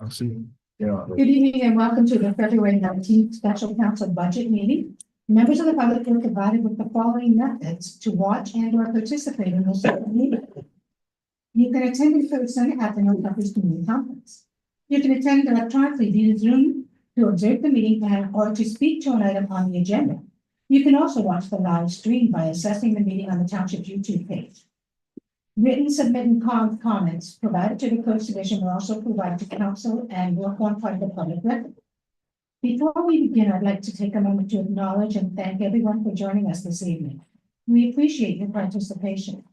I'll see. Yeah. Good evening and welcome to the February 19th Special Council Budget Meeting. Members of the public are provided with the following methods to watch and or participate in this meeting. You can attend in person at the Dumfries Community Conference. You can attend electronically via Zoom to observe the meeting and or to speak to an item on the agenda. You can also watch the live stream by accessing the meeting on the Township YouTube page. Written submitted comments provided to the Code Division will also provide to council and will form part of the public record. Before we begin, I'd like to take a moment to acknowledge and thank everyone for joining us this evening. We appreciate your participation.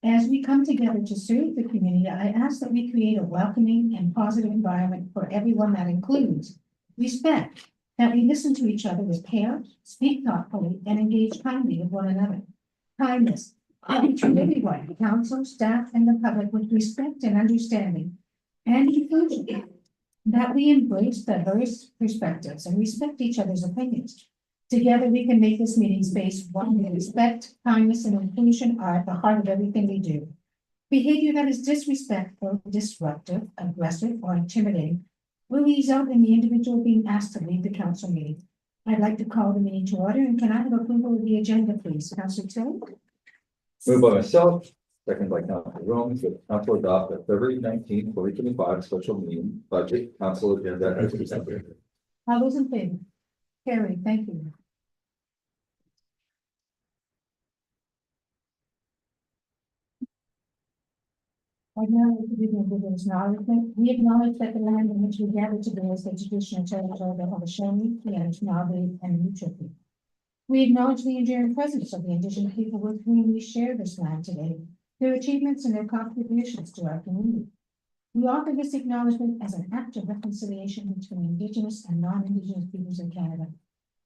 As we come together to serve the community, I ask that we create a welcoming and positive environment for everyone that includes respect, that we listen to each other with care, speak thoughtfully, and engage kindly with one another. Kindness. We treat everyone, council, staff, and the public with respect and understanding and inclusion. That we embrace diverse perspectives and respect each other's opinions. Together, we can make this meeting space one where respect, kindness, and inclusion are at the heart of everything we do. Behavior that is disrespectful, disruptive, aggressive, or intimidating will result in the individual being asked to leave the council meeting. I'd like to call the meeting to order, and can I have approval of the agenda, please? Councilor Till? Moved by myself, second by Councilor Rome, to council adopt the February 19th, 2025 special meeting budget council agenda as presented. All those in favor? Carried, thank you. Right now, we acknowledge that the land in which we gather today is the traditional territory of the Haudenosaunee, the Anishinaabe, and the Ute. We acknowledge the enduring presence of the indigenous people with whom we share this land today, their achievements and their contributions to our community. We offer this acknowledgement as an act of reconciliation between indigenous and non-indigenous peoples in Canada.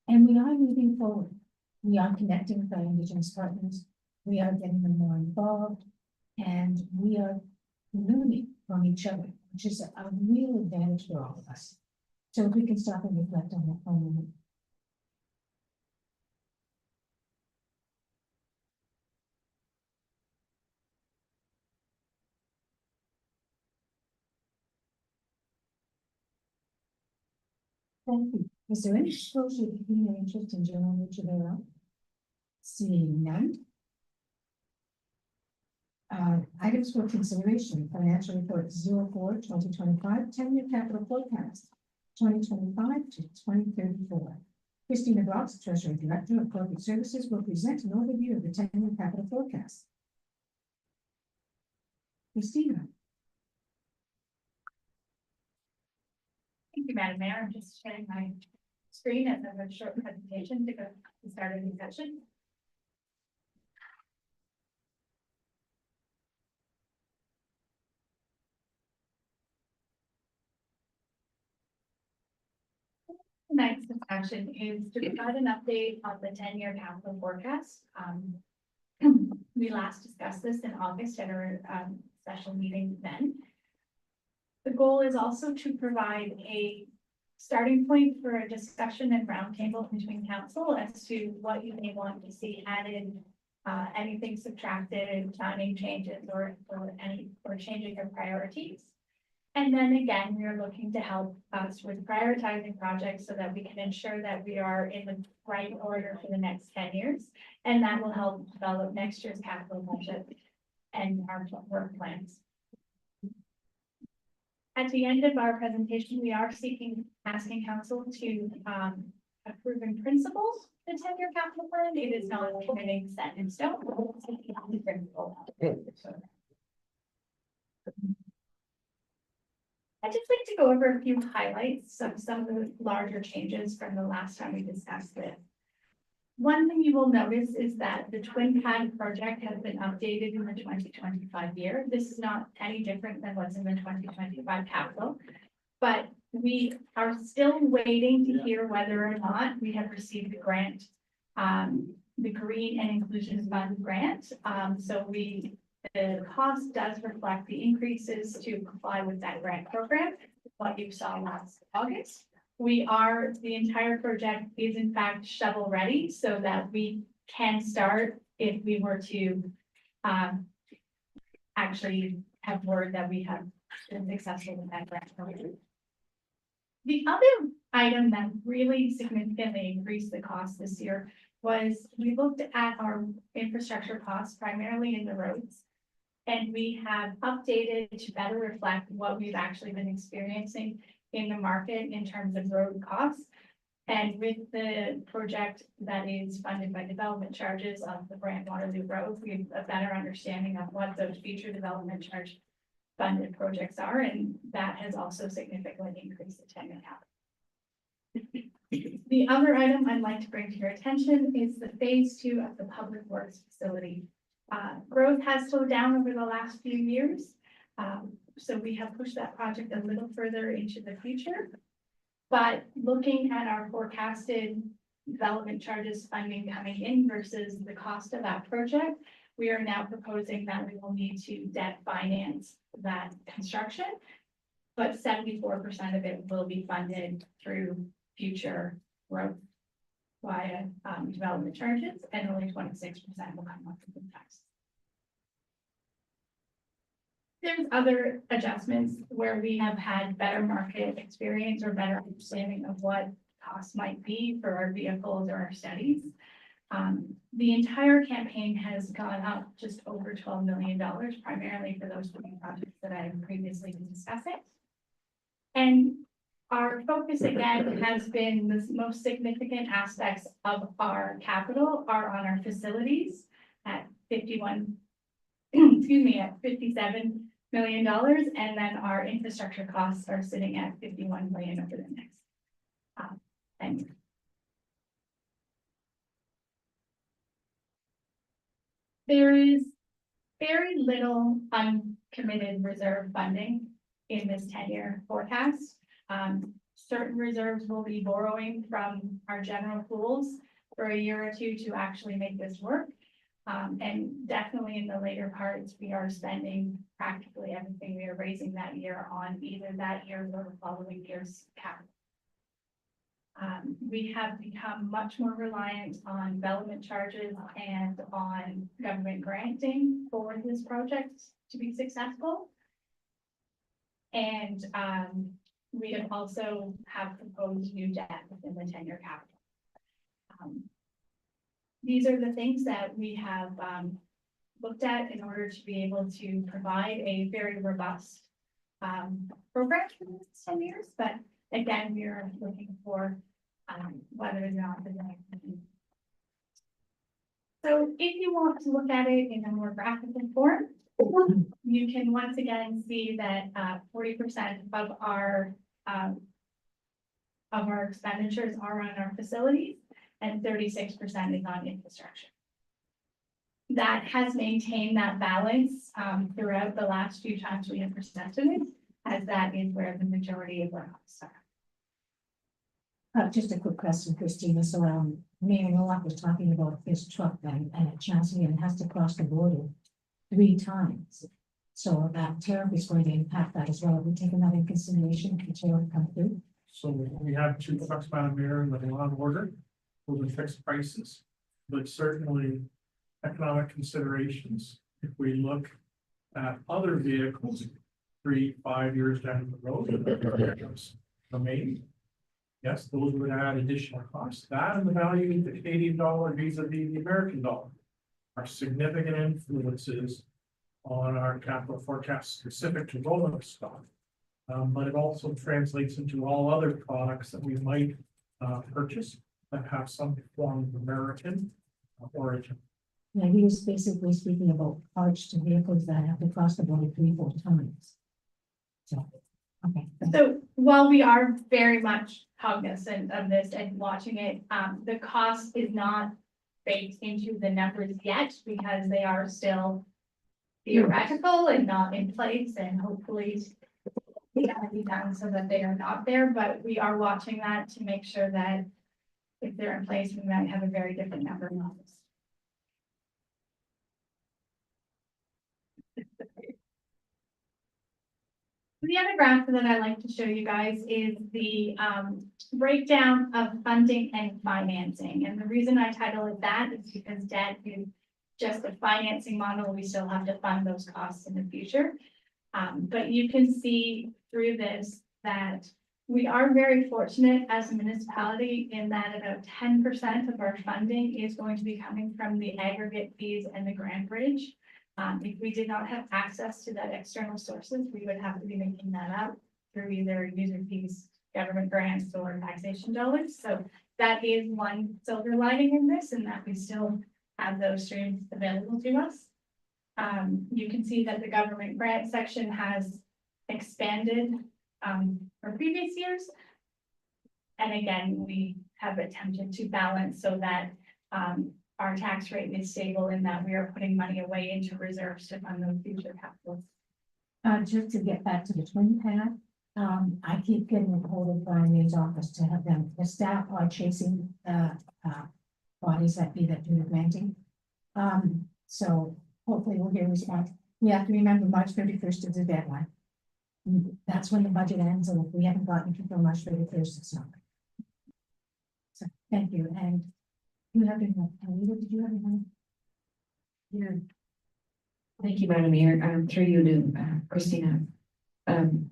And we are moving forward. We are connecting with our indigenous partners. We are getting them more involved, and we are learning from each other, which is a real advantage for all of us. So if we can stop and reflect on that for a moment. Thank you. Is there any social or interest in general nature thereof? Seeing none. Items for consideration, financial report 04/2025, 10-year capital forecast, 2025 to 2034. Christina Brooks, Treasury Director of Corporate Services, will present an overview of the 10-year capital forecast. Christina. Thank you, Madam Mayor. I'm just sharing my screen as I have a short presentation to go to start a new session. The next discussion is to provide an update on the 10-year capital forecast. We last discussed this in August at our special meeting then. The goal is also to provide a starting point for a discussion and roundtable between council as to what you may want to see added, anything subtracted, planning changes, or changing of priorities. And then again, we are looking to help us with prioritizing projects so that we can ensure that we are in the right order for the next 10 years. And that will help develop next year's capital budget and our work plans. At the end of our presentation, we are asking council to approve in principle the 10-year capital plan. It is not committing set in stone. I'd just like to go over a few highlights of some of the larger changes from the last time we discussed it. One thing you will notice is that the Twin Pad project has been updated in the 2025 year. This is not any different than what's in the 2025 capital, but we are still waiting to hear whether or not we have received the grant, the Green and Inclusion Fund grant. The cost does reflect the increases to comply with that grant program, what you saw last August. The entire project is in fact shovel ready so that we can start if we were to actually have word that we have been successful with that grant program. The other item that really significantly increased the cost this year was we looked at our infrastructure costs primarily in the roads. And we have updated to better reflect what we've actually been experiencing in the market in terms of road costs. And with the project that is funded by development charges of the Brant Waterloo Road, we have a better understanding of what those future development charge funded projects are, and that has also significantly increased the 10-year capital. The other item I'd like to bring to your attention is the phase 2 of the public works facility. Growth has slowed down over the last few years, so we have pushed that project a little further into the future. But looking at our forecasted development charges funding coming in versus the cost of that project, we are now proposing that we will need to debt finance that construction, but 74% of it will be funded through future growth via development charges, and only 26% will come up from tax. There's other adjustments where we have had better market experience or better understanding of what costs might be for our vehicles or our studies. The entire campaign has gone up just over $12 million, primarily for those three projects that I have previously been discussing. And our focus again has been the most significant aspects of our capital are on our facilities at $57 million, and then our infrastructure costs are sitting at $51 million over the next 10 years. There is very little uncommitted reserve funding in this 10-year forecast. Certain reserves will be borrowing from our general pools for a year or two to actually make this work. And definitely in the later parts, we are spending practically everything we are raising that year on either that year or the following year's capital. We have become much more reliant on development charges and on government granting for this project to be successful. And we have also proposed new debt within the 10-year capital. These are the things that we have looked at in order to be able to provide a very robust program for the next 10 years. But again, we are looking for whether or not the next. So if you want to look at it in a more graphical form, you can once again see that 40% of our expenditures are on our facilities and 36% is on infrastructure. That has maintained that balance throughout the last few times we have presented it, as that is where the majority of our costs are. Just a quick question, Christina. So, Mayor Nowak was talking about his truck and a chassis, and it has to cross the border 3 times. So that tariff is going to impact that as well. Have we taken that in consideration if the tariff come through? So we have 2 trucks, Madam Mayor, that are on order. Those are fixed prices, but certainly economic considerations. If we look at other vehicles 3-5 years down the road, remaining. Yes, those would add additional costs. That and the value of the Canadian dollar vis-a-vis the American dollar are significant influences on our capital forecast specific to rolling stock. But it also translates into all other products that we might purchase that have some form of American origin. Yeah, he was basically speaking about parts to vehicles that have to cross the border 3-4 times. So, okay. So while we are very much cognizant of this and watching it, the cost is not baked into the numbers yet because they are still theoretical and not in place, and hopefully they can be done so that they are not there, but we are watching that to make sure that if they're in place, we might have a very different number of models. The other graph that I like to show you guys is the breakdown of funding and financing. And the reason I title it that is because debt is just a financing model. We still have to fund those costs in the future. But you can see through this that we are very fortunate as a municipality in that about 10% of our funding is going to be coming from the aggregate fees and the grant bridge. If we did not have access to that external sources, we would have to be making that up through either user fees, government grants, or taxation dollars. So that is one silver lining in this, and that we still have those streams available to us. You can see that the government grant section has expanded from previous years. And again, we have attempted to balance so that our tax rate is stable in that we are putting money away into reserves to fund those future capitals. Just to get back to the twin pad, I keep getting a hold of Brian's office to have them, the staff are chasing, bodies that do the granting. So hopefully we'll get a response. We have to remember March 31st is the deadline. That's when the budget ends, and if we haven't gotten to March 31st, it's not. So, thank you, and you have any, Anita, did you have anything? Yeah. Thank you, Madam Mayor. Through you to Christina.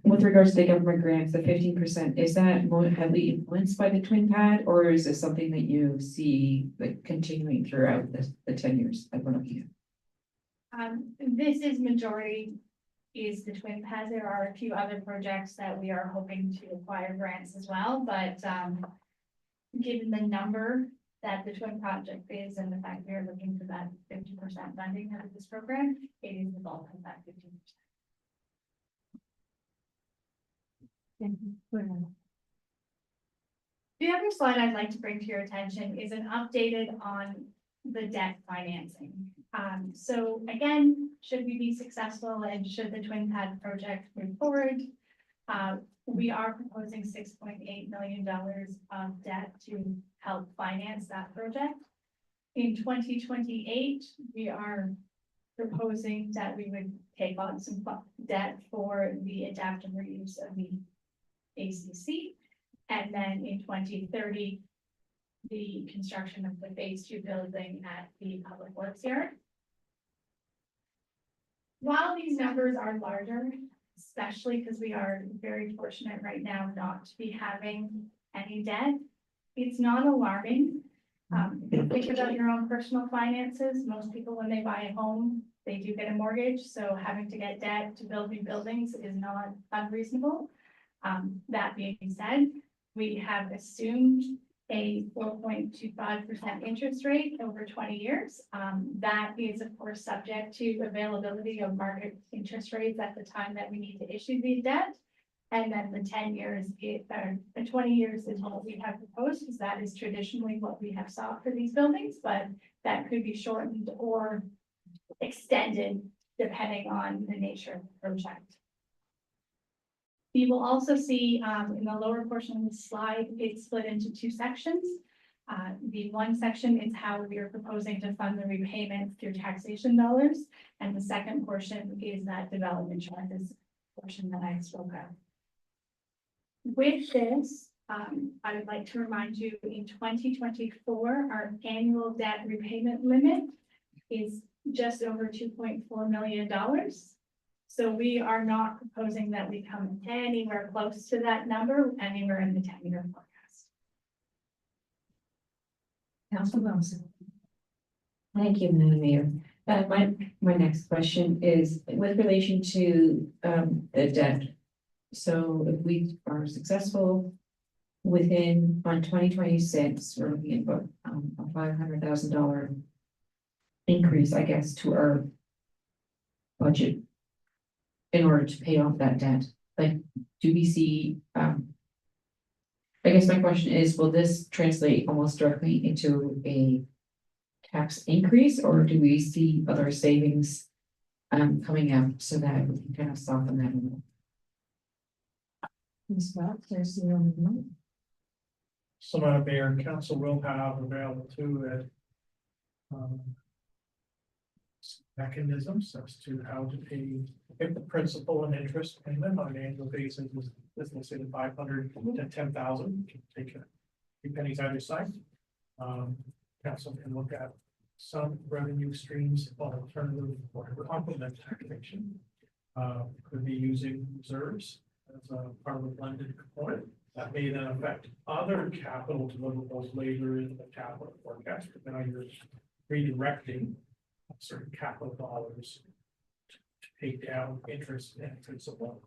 With regards to the government grants, the 15%, is that more heavily influenced by the twin pad, or is this something that you see like continuing throughout the 10 years that we're looking at? This is majority is the twin pad. There are a few other projects that we are hoping to acquire grants as well, but given the number that the twin project is and the fact we are looking for that 50% funding out of this program, it is the bulk of that 15%. Thank you. The other slide I'd like to bring to your attention is an updated on the debt financing. So again, should we be successful and should the twin pad project move forward, we are proposing $6.8 million of debt to help finance that project. In 2028, we are proposing that we would take on some debt for the adaptive reuse of the ACC. And then in 2030, the construction of the phase 2 building at the public works yard. While these numbers are larger, especially because we are very fortunate right now not to be having any debt, it's not alarming. Think about your own personal finances. Most people, when they buy a home, they do get a mortgage. So having to get debt to build new buildings is not unreasonable. That being said, we have assumed a 4.25% interest rate over 20 years. That is, of course, subject to availability of market interest rates at the time that we need to issue the debt. And then the 10 years, the 20 years is what we have proposed, because that is traditionally what we have sought for these buildings, but that could be shortened or extended depending on the nature of the project. You will also see in the lower portion of the slide, it's split into two sections. The one section is how we are proposing to fund the repayment through taxation dollars. And the second portion is that development charges portion that I spoke of. With this, I would like to remind you in 2024, our annual debt repayment limit is just over $2.4 million. So we are not proposing that we come anywhere close to that number, anywhere in the 10-year forecast. Councilor Wilson. Thank you, Madam Mayor. My next question is with relation to the debt. So if we are successful within on 2026, we're looking at about a $500,000 increase, I guess, to our budget in order to pay off that debt. Like, do we see, I guess my question is, will this translate almost directly into a tax increase, or do we see other savings coming out so that we can kind of soften that a little? Ms. Rock, there's the only one. So Madam Mayor and Council will have available to it mechanisms as to how to pay if the principal and interest payment on an annual basis is, let's say, 500 to 10,000. Take a few pennies either side. Council can look at some revenue streams alternative or complement taxation. could be using reserves as a part of the blended component. That may then affect other capital deliverables later in the capital forecast, but now you're redirecting certain capital dollars to pay down interest and principal.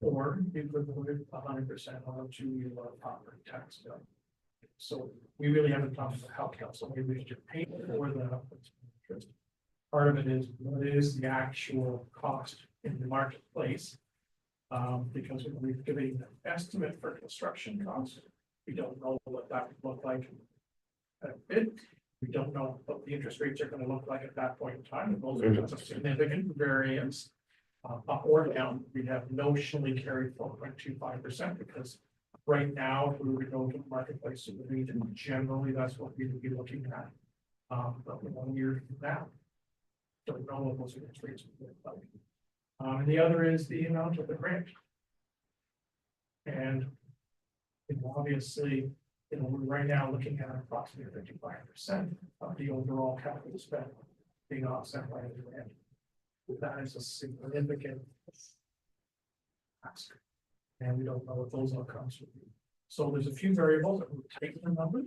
Or you could put it 100% onto your property tax bill. So we really haven't talked about how council maybe should pay for the interest. Part of it is what is the actual cost in the marketplace? Because we're giving an estimate for construction costs, we don't know what that would look like at a bid. We don't know what the interest rates are going to look like at that point in time. And those are a significant variance. Up or down, we have notionally carried 4.25% because right now, if we were to go to the marketplace in the region, generally that's what we would be looking at. But 1 year from now, don't know what those interest rates would look like. And the other is the amount of the grant. And obviously, we're right now looking at approximately 55% of the overall capital spend being offset by the grant. That is a significant ask. And we don't know what those outcomes will be. So there's a few variables that we've taken the number,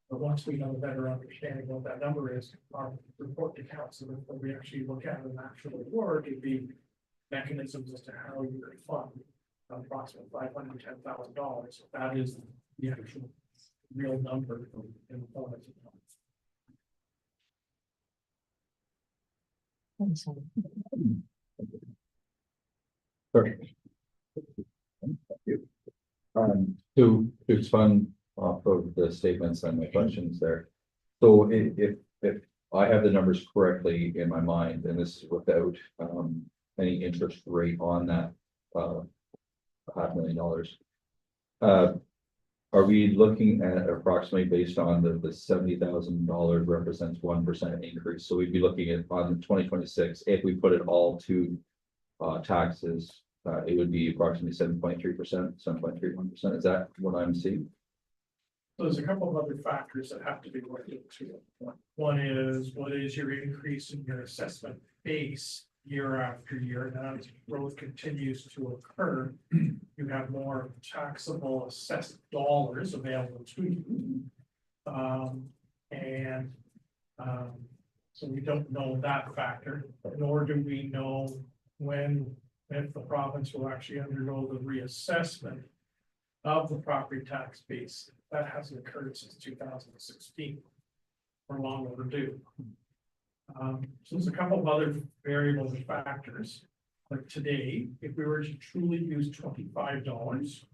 but once we have a better understanding of what that number is, our report to council, when we actually look at an actual award, it'd be mechanisms as to how you could fund approximately $510,000. So that is the actual real number in the bonus. Perfect. Thank you. To expand off of the statements and the questions there. So if I have the numbers correctly in my mind, and this is without any interest rate on that $500,000. Are we looking at approximately based on the $70,000 represents 1% increase? So we'd be looking at on 2026, if we put it all to taxes, it would be approximately 7.3%, 7.31%. Is that what I'm seeing? So there's a couple of other factors that have to be worked into. One is what is your increase in your assessment base year after year? And as growth continues to occur, you have more taxable assessed dollars available to you. So we don't know that factor, nor do we know if the province will actually undergo the reassessment of the property tax base. That hasn't occurred since 2016. We're long overdue. So there's a couple of other variables and factors. Like today, if we were to truly use $25,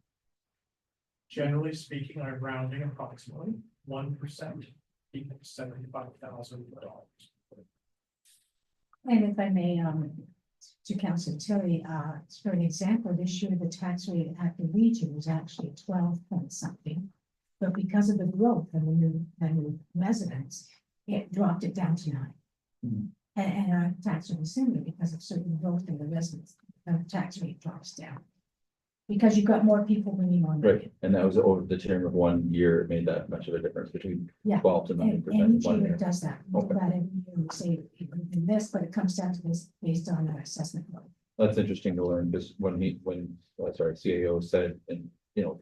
generally speaking, I'm rounding approximately 1% equals $75,000. And if I may, to Council Tilly, for an example, this year the tax rate at the region was actually 12 point something. But because of the growth and the new residents, it dropped it down to 9. Mhm. And our tax rate is similar because of certain growth in the residents, the tax rate drops down. Because you've got more people bringing on. Right, and that was over the term of 1 year, it made that much of a difference between Yeah. 12 to And 9% each in 1 year year. it does that. Okay. That every year we say in this, but it comes down to this based on our assessment. Mode. That's interesting to learn, because when CAO said, and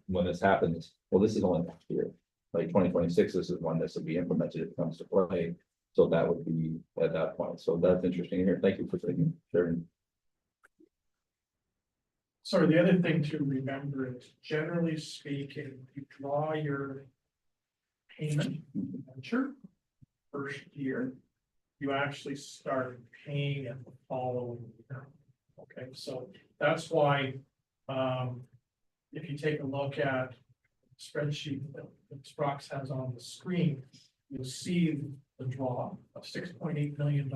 when this happens, well, this is only next year. Like 2026, this is when this will be implemented, if it comes to play. So that would be at that point. So that's interesting here. Thank you for sharing. So the other thing to remember is generally speaking, you draw your payment venture first year, you actually start paying it the following year. Okay, so that's why if you take a look at the spreadsheet that Sprox has on the screen, you'll see the draw of $6.8 million.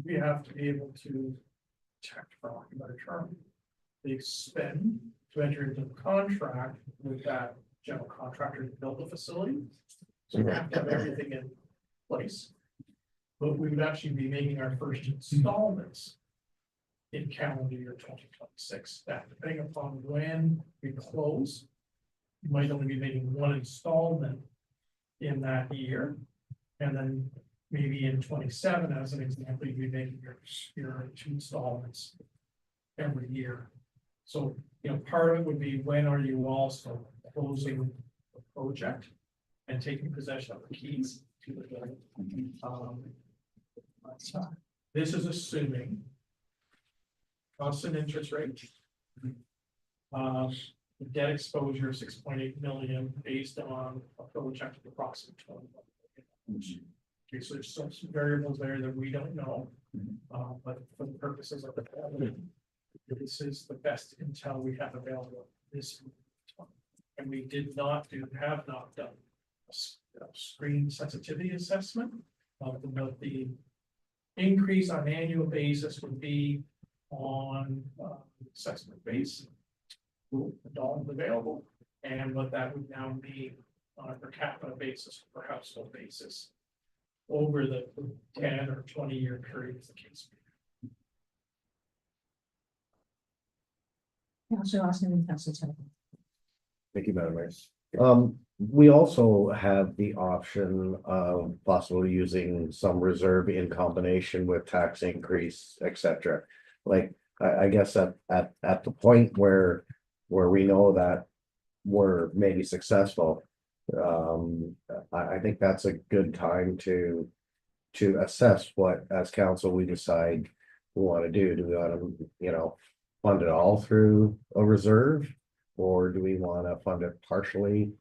We have to be able to protect, for lack of a better term, the spend to enter into the contract with that general contractor to build the facility. So we have to have everything in place. But we would actually be making our first installments in calendar year 2026. That depending upon when we close, you might only be making one installment in that year. And then maybe in 27, as an example, you'd be making your 2 installments every year. So, part of it would be, when are you also closing the project and taking possession of the keys to the building? This is assuming constant interest rate. The debt exposure of 6.8 million based on a project of approximately 20 million. Okay, so there's some variables there that we don't know, but for the purposes of the this is the best intel we have available this time. And we have not done a screen sensitivity assessment of the increase on an annual basis would be on assessment base, the dollars available, and what that would now mean on a per capita basis, per household basis, over the 10 or 20-year period is the case. Councillor Austin and Councillor Turner. Thank you, Madam Mayor. We also have the option of possibly using some reserve in combination with tax increase, et cetera. Like, I guess at the point where we know that we're maybe successful, I think that's a good time to assess what, as council, we decide we want to do. Do we want to, fund it all through a reserve? Or do we want to fund it partially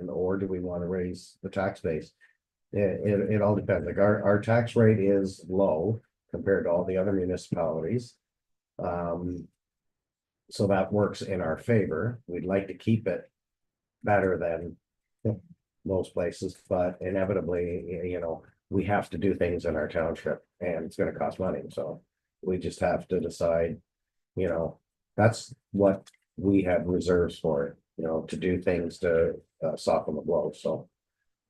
or do we want to raise the tax base? It all depends. Like our tax rate is low compared to all the other municipalities. So that works in our favor. We'd like to keep it better than most places, but inevitably, we have to do things in our township and it's going to cost money. So we just have to decide, that's what we have reserves for it, to do things to soften the blow. So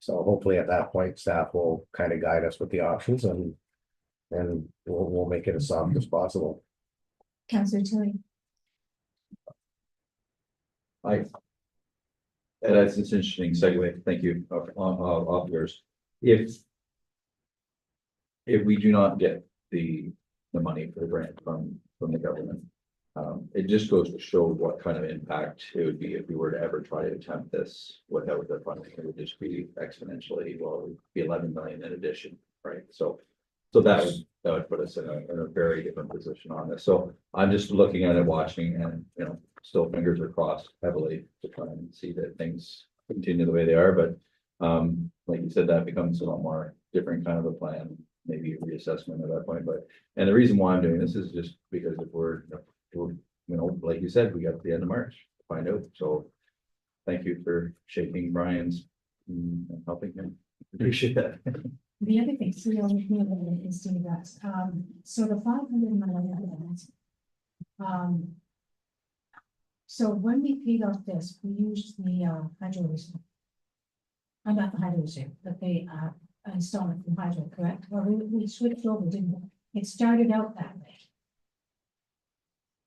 hopefully at that point, staff will kind of guide us with the options and we'll make it as soft as possible. Councillor Tilly. And that's an interesting segue. Thank you, of yours. If we do not get the money for the grant from the government, it just goes to show what kind of impact it would be if we were to ever try to attempt this without the funding. It would just be exponentially, well, it would be 11 million in addition, right? So that would put us in a very different position on this. So I'm just looking at it, watching, and still fingers are crossed heavily to try and see that things continue the way they are. But like you said, that becomes a lot more different kind of a plan, maybe a reassessment at that point. And the reason why I'm doing this is just because if we're like you said, we got to the end of March to find out. So thank you for shaking Brian's and helping him. Appreciate that. The other thing, so we only is doing that. So the 500 million. So when we paid off this, we used the hydro reserve. Not the hydro reserve, but the installment from hydro, correct? Well, we switched over, didn't we? It started out that way.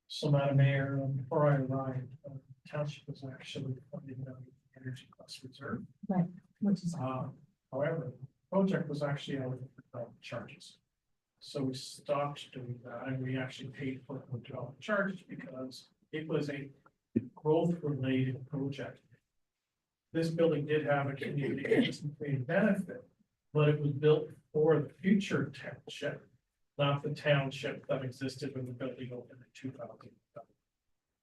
So, Madam Mayor, before I arrived, Township was actually funding the energy cost reserve. Right, which is. However, the project was actually out of charges. So we stopped doing that and we actually paid for the development charges because it was a growth related project. This building did have a community benefit, but it was built for the future township, not the township that existed when the building opened in 2000.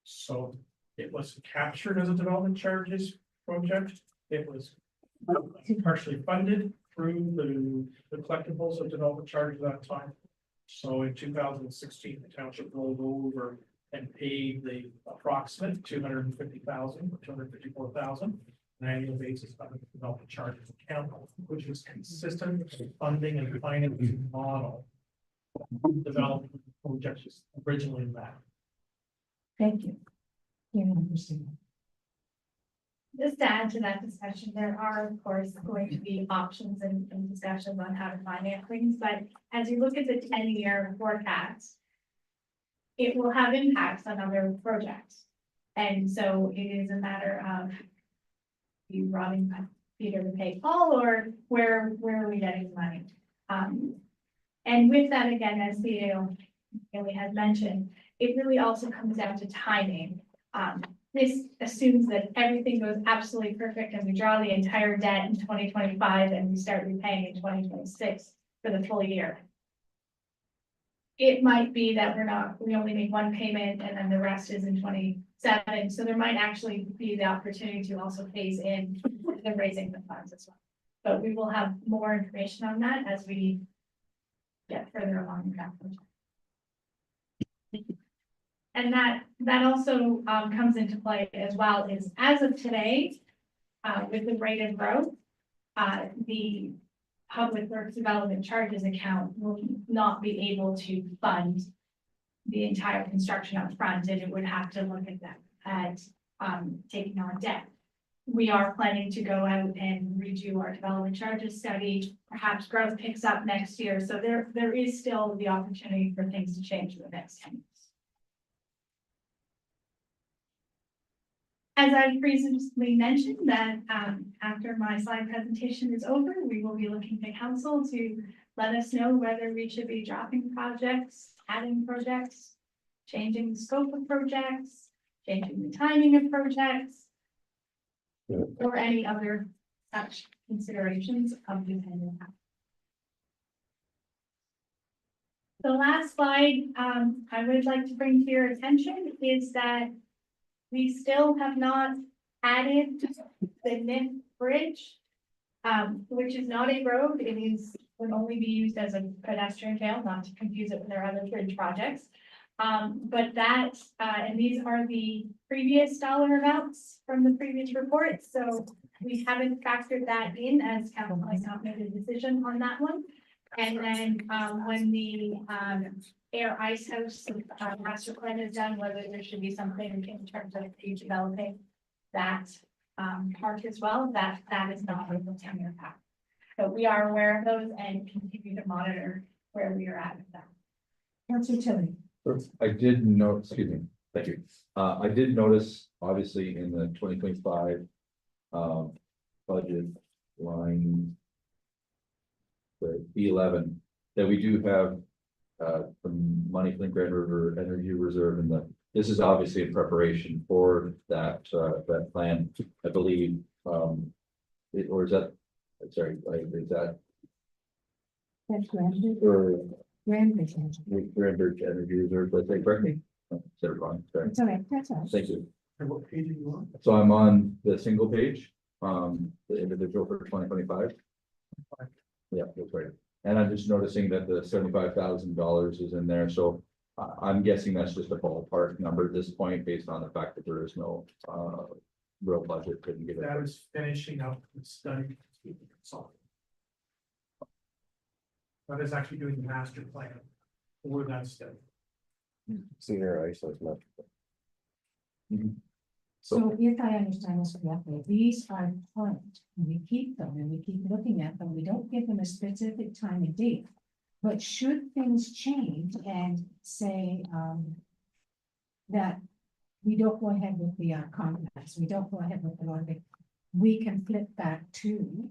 So it was captured as a development charges project. It was partially funded through the collectibles of development charges at that time. So in 2016, the township rolled over and paid the approximate 250,000 or 254,000 an annual basis on the development charges account, which was consistent with the funding and financing model development projects was originally that. Thank you. Yeah, I understand. Just to add to that discussion, there are, of course, going to be options and discussions on how to finance things, but as you look at the 10-year forecast, it will have impacts on other projects. And so it is a matter of you robbing Peter to pay Paul, or where are we getting the money? And with that, again, as CEO Haley had mentioned, it really also comes down to timing. This assumes that everything goes absolutely perfect and we draw the entire debt in 2025 and we start repaying in 2026 for the full year. It might be that we only make one payment and then the rest is in 27, so there might actually be the opportunity to also phase in the raising the funds as well. But we will have more information on that as we get further along in that project. And that also comes into play as well, is as of today, with the rate of growth, the Public Works Development Charges account will not be able to fund the entire construction up front, and it would have to look at that, taking on debt. We are planning to go out and redo our development charges study. Perhaps growth picks up next year, so there is still the opportunity for things to change in the next 10 years. As I previously mentioned, that after my slide presentation is over, we will be looking to council to let us know whether we should be dropping projects, adding projects, changing the scope of projects, changing the timing of projects, or any other such considerations of the pending. The last slide I would like to bring to your attention is that we still have not added the NIF Bridge, which is not a road. It would only be used as a pedestrian trail, not to confuse it with our other bridge projects. But that, and these are the previous dollar amounts from the previous report. So we haven't factored that in, as council has not made a decision on that one. And then when the Air Ice House master plan is done, whether there should be something in terms of developing that park as well, that is not on the 10-year path. So we are aware of those and continue to monitor where we are at with that. Councillor Tilly. I did note, excuse me, thank you. I did notice, obviously, in the 2025 budget line, the B11, that we do have some money from the Grand River Energy Reserve, and this is obviously in preparation for that plan, I believe. Or is that, sorry, is that That's Grand for Bridge. Grand River Energy Reserve? Let's say, correct me. Oh, said it wrong. Sorry. It's all right, that's all right. Thank you. And what page are you on? So I'm on the single page, the individual for 2025. Yeah, that's right. And I'm just noticing that the $75,000 is in there, so I'm guessing that's just a ballpark number at this point, based on the fact that there is no real budget couldn't give it. That is finishing up the study. That is actually doing the master plan for that study. Senior ice is much. So if I understand this correctly, these are current, and we keep them and we keep looking at them. We don't give them a specific time and date. But should things change and say, that we don't go ahead with the contracts, we don't go ahead with the Olympic, we can flip back to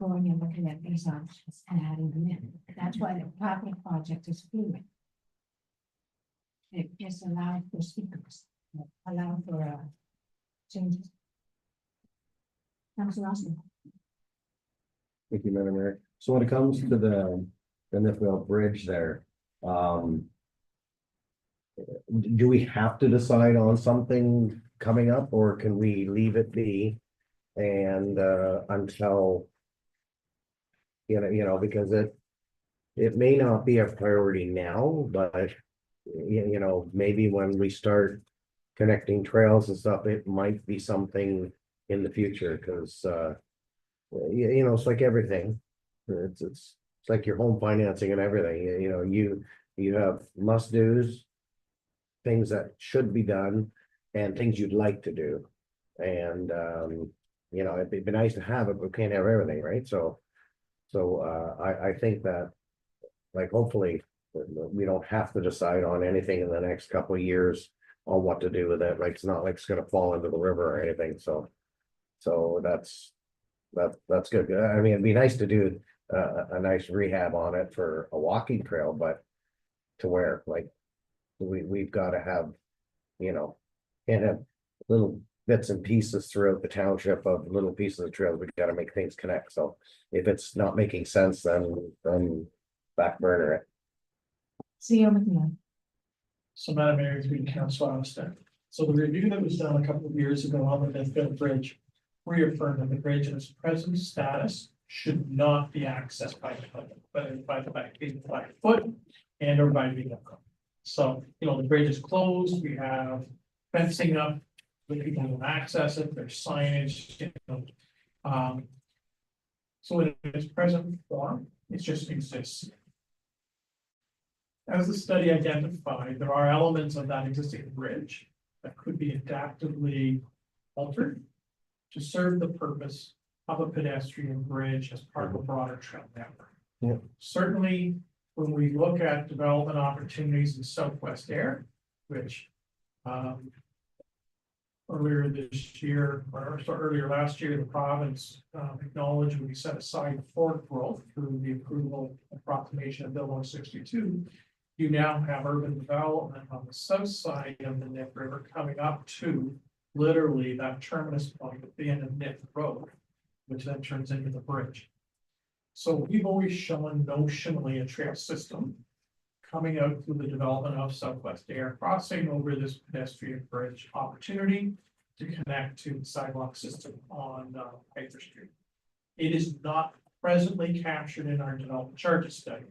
going and looking at these options and adding them in. That's why the capital project is fluid. It just allows for speakers, allow for changes. Councilor Austin. Thank you, Madam Mayor. So when it comes to the Nifwell Bridge there, do we have to decide on something coming up, or can we leave it be? And until you know, because it may not be a priority now, but you know, maybe when we start connecting trails and stuff, it might be something in the future, because you know, it's like everything. It's like your home financing and everything. You know, you have must-dos, things that should be done, and things you'd like to do. And you know, it'd be nice to have it, but we can't have everything, right? So I think that, like, hopefully we don't have to decide on anything in the next couple of years on what to do with it. Like, it's not like it's gonna fall into the river or anything. So that's That's good. I mean, it'd be nice to do a nice rehab on it for a walking trail, but to where, like, we've got to have, you know, and have little bits and pieces throughout the township of little pieces of trails. We got to make things connect. So if it's not making sense, then back burner it. CEO McNeil. So Madam Mayor, through the council, I understand. So the review that was done a couple of years ago on the Smithfield Bridge reaffirmed that the bridge in its present status should not be accessed by the public, but by foot and or by vehicle. So, you know, the bridge is closed, we have fencing up, but people don't access it, there's signage, you know. So in its present form, it just exists. As the study identified, there are elements of that existing bridge that could be adaptively altered to serve the purpose of a pedestrian bridge as part of a broader trail network. Yeah. Certainly, when we look at development opportunities in Southwest Air, which earlier this year, or earlier last year, the province acknowledged would be set aside for growth through the approval and proclamation of Bill 162. You now have urban development on the south side of the Nip River coming up to literally that terminus point at the end of Nip Road, which then turns into the bridge. So we've always shown notionally a trail system coming out through the development of Southwest Air, crossing over this pedestrian bridge opportunity to connect to the sidewalk system on Piper Street. It is not presently captured in our development charges study.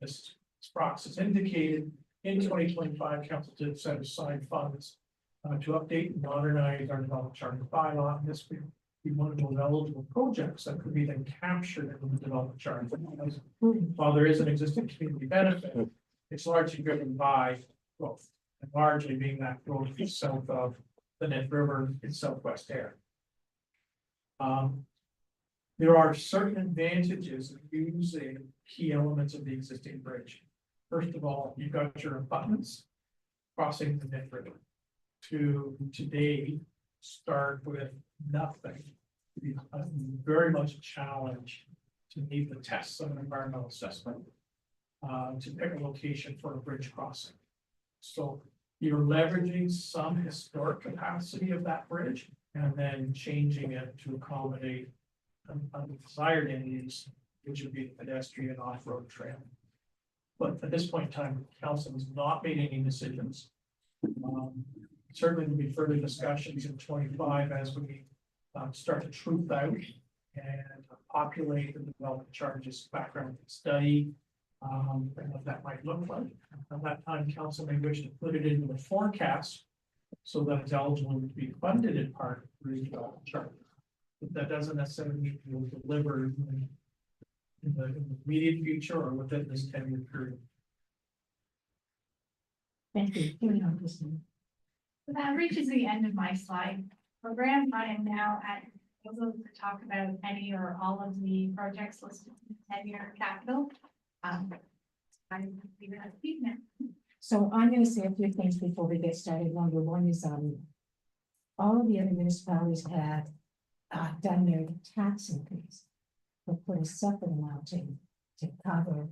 This Sprox has indicated in 2025, council did set aside funds to update and modernize our development charter bylaw. And this would be one of those eligible projects that could be then captured in the development charter. While there is an existing community benefit, it's largely driven by growth, and largely being that growth south of the Nip River in Southwest Air. There are certain advantages of using key elements of the existing bridge. First of all, you've got your abutments crossing the Nip River. To today start with nothing, very much a challenge to meet the tests of an environmental assessment, to pick a location for a bridge crossing. So you're leveraging some historic capacity of that bridge and then changing it to accommodate undesired end use, which would be the pedestrian off-road trail. But at this point in time, council has not made any decisions. Certainly there'll be further discussions in 25 as we start to truth out and populate the development charges background study, and what that might look like. At that time, council may wish to put it into the forecast so that it's eligible to be funded in part through the development charge. But that doesn't necessarily mean it will deliver in the immediate future or within this 10-year period. Thank you. Carry on, Christine. So that reaches the end of my slide program. I am now at proposal to talk about any or all of the projects listed in the 10-year capital. I'm leaving it at speed now. So I'm gonna say a few things before we get started. Number one is, all of the other municipalities have done their tax increase, but put a separate amount in to cover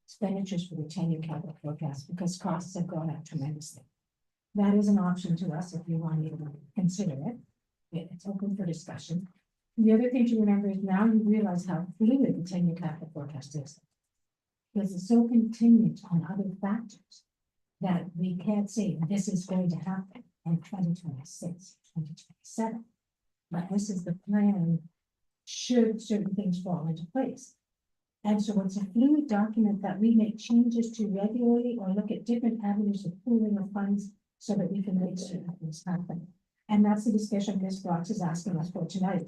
expenditures for the 10-year capital forecast because costs have gone up tremendously. That is an option to us if you want to consider it. It's open for discussion. The other thing to remember is now you realize how fluid the 10-year capital forecast is. Because it's so contingent on other factors that we can't say this is going to happen in 2026, 2027. But this is the plan should certain things fall into place. And so it's a fluid document that we make changes to regularly or look at different avenues of pooling of funds so that we can make certain things happen. And that's the discussion this box is asking us for tonight.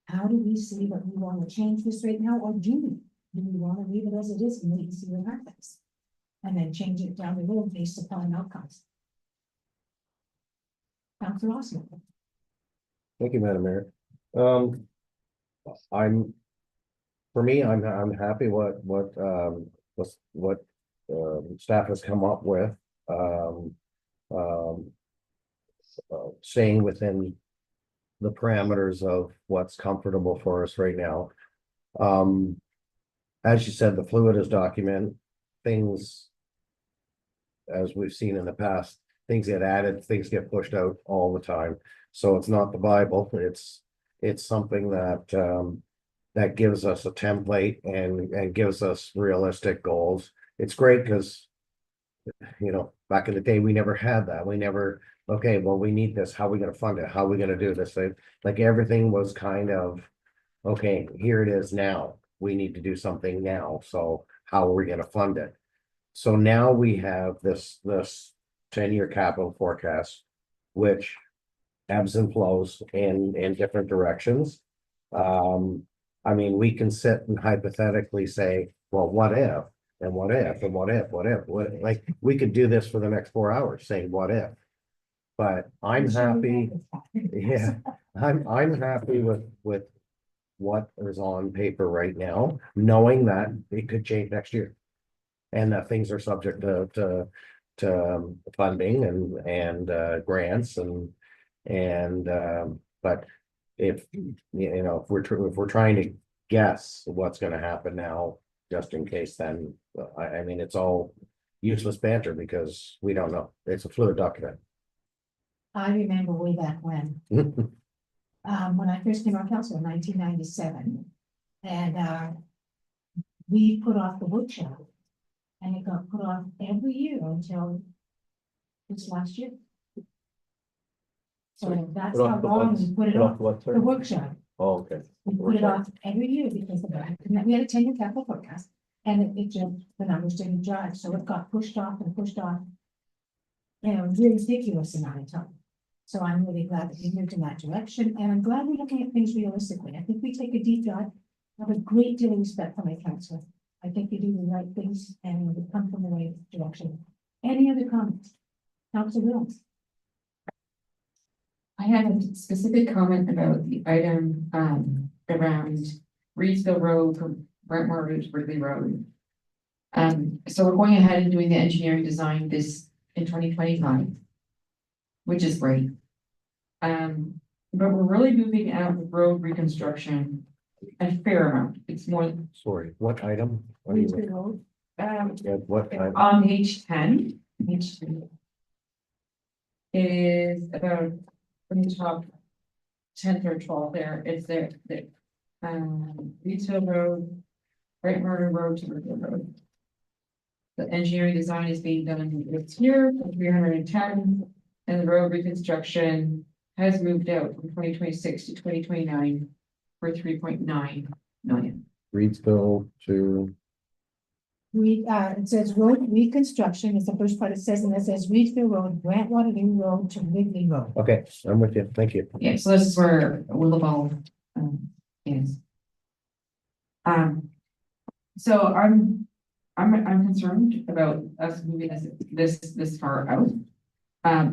How do we see that we want to change this right now, or do we? Do we want to leave it as it is and wait and see what happens? And then change it down the road based upon outcomes. Councilor Osmond. Thank you, Madam Mayor. I'm happy what staff has come up with. Staying within the parameters of what's comfortable for us right now. As you said, the fluid is document things. As we've seen in the past, things get added, things get pushed out all the time. So it's not the Bible, it's something that that gives us a template and gives us realistic goals. It's great because, you know, back in the day, we never had that. We never, okay, well, we need this. How are we gonna fund it? How are we gonna do this? Like everything was kind of, okay, here it is now. We need to do something now. So how are we gonna fund it? So now we have this 10-year capital forecast, which ebbs and flows in different directions. I mean, we can sit and hypothetically say, well, what if? And what if, and what if, like, we could do this for the next 4 hours, saying what if. But I'm happy, yeah, I'm happy with what is on paper right now, knowing that it could change next year. And that things are subject to funding and grants but if, you know, if we're trying to guess what's gonna happen now, just in case, then I mean, it's all useless banter because we don't know. It's a fluid document. I remember way back when I first came on council in 1997, and we put off the workshop, and it got put off every year until this last year. So that's how long we put it off, the workshop. Oh, okay. We put it off every year because of that. We had a 10-year capital forecast, and it just, the numbers didn't jive, so it got pushed off and pushed off. You know, ridiculous amount of time. So I'm really glad that we moved in that direction, and I'm glad we're looking at things realistically. I think we take a deep dive. I have a great deal of respect for my council. I think they do the right things and we come from the right direction. Any other comments? Council Wills? I had a specific comment about the item around Reedsville Road from Brentmore Road to Wrigley Road. So we're going ahead and doing the engineering design this in 2025, which is great. But we're really moving out of road reconstruction a fair amount. It's more Sorry, what item? What do you mean? Yeah, what item? on page 10. Page 10. It is about from the top 10th or 12th there. It's there. Reedsville Road, Great Murder Road to River Road. The engineering design is being done this year for 310, and the road reconstruction has moved out from 2026 to 2029 for 3.9 million. Reedsville to, It says road reconstruction is the first part. It says, and it says Reedsville Road, Grant Waterloo Road to Wrigley Road. okay, I'm with you, thank you. Yeah, so this is where Willowball is. So I'm concerned about us moving this far out.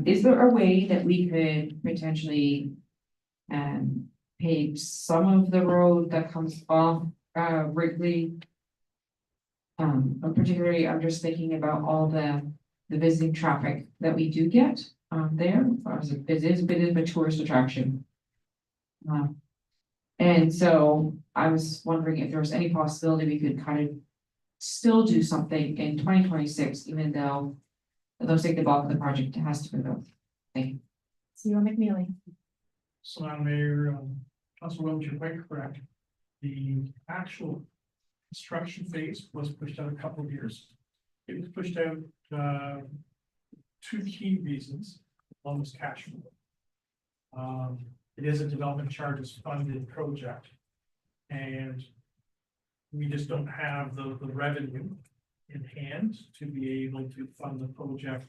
Is there a way that we could potentially pave some of the road that comes off Wrigley? Particularly, I'm just thinking about all the visiting traffic that we do get there. It is a bit of a tourist attraction. And so I was wondering if there was any possibility we could kind of still do something in 2026, even though it looks like the bulk of the project has to be built. Thank you. CEO McNeely. So Madam Mayor, Council Williams, you're quite correct. The actual construction phase was pushed out a couple of years. It was pushed out, two key reasons. One was cash flow. It is a development charges funded project. And we just don't have the revenue in hand to be able to fund the project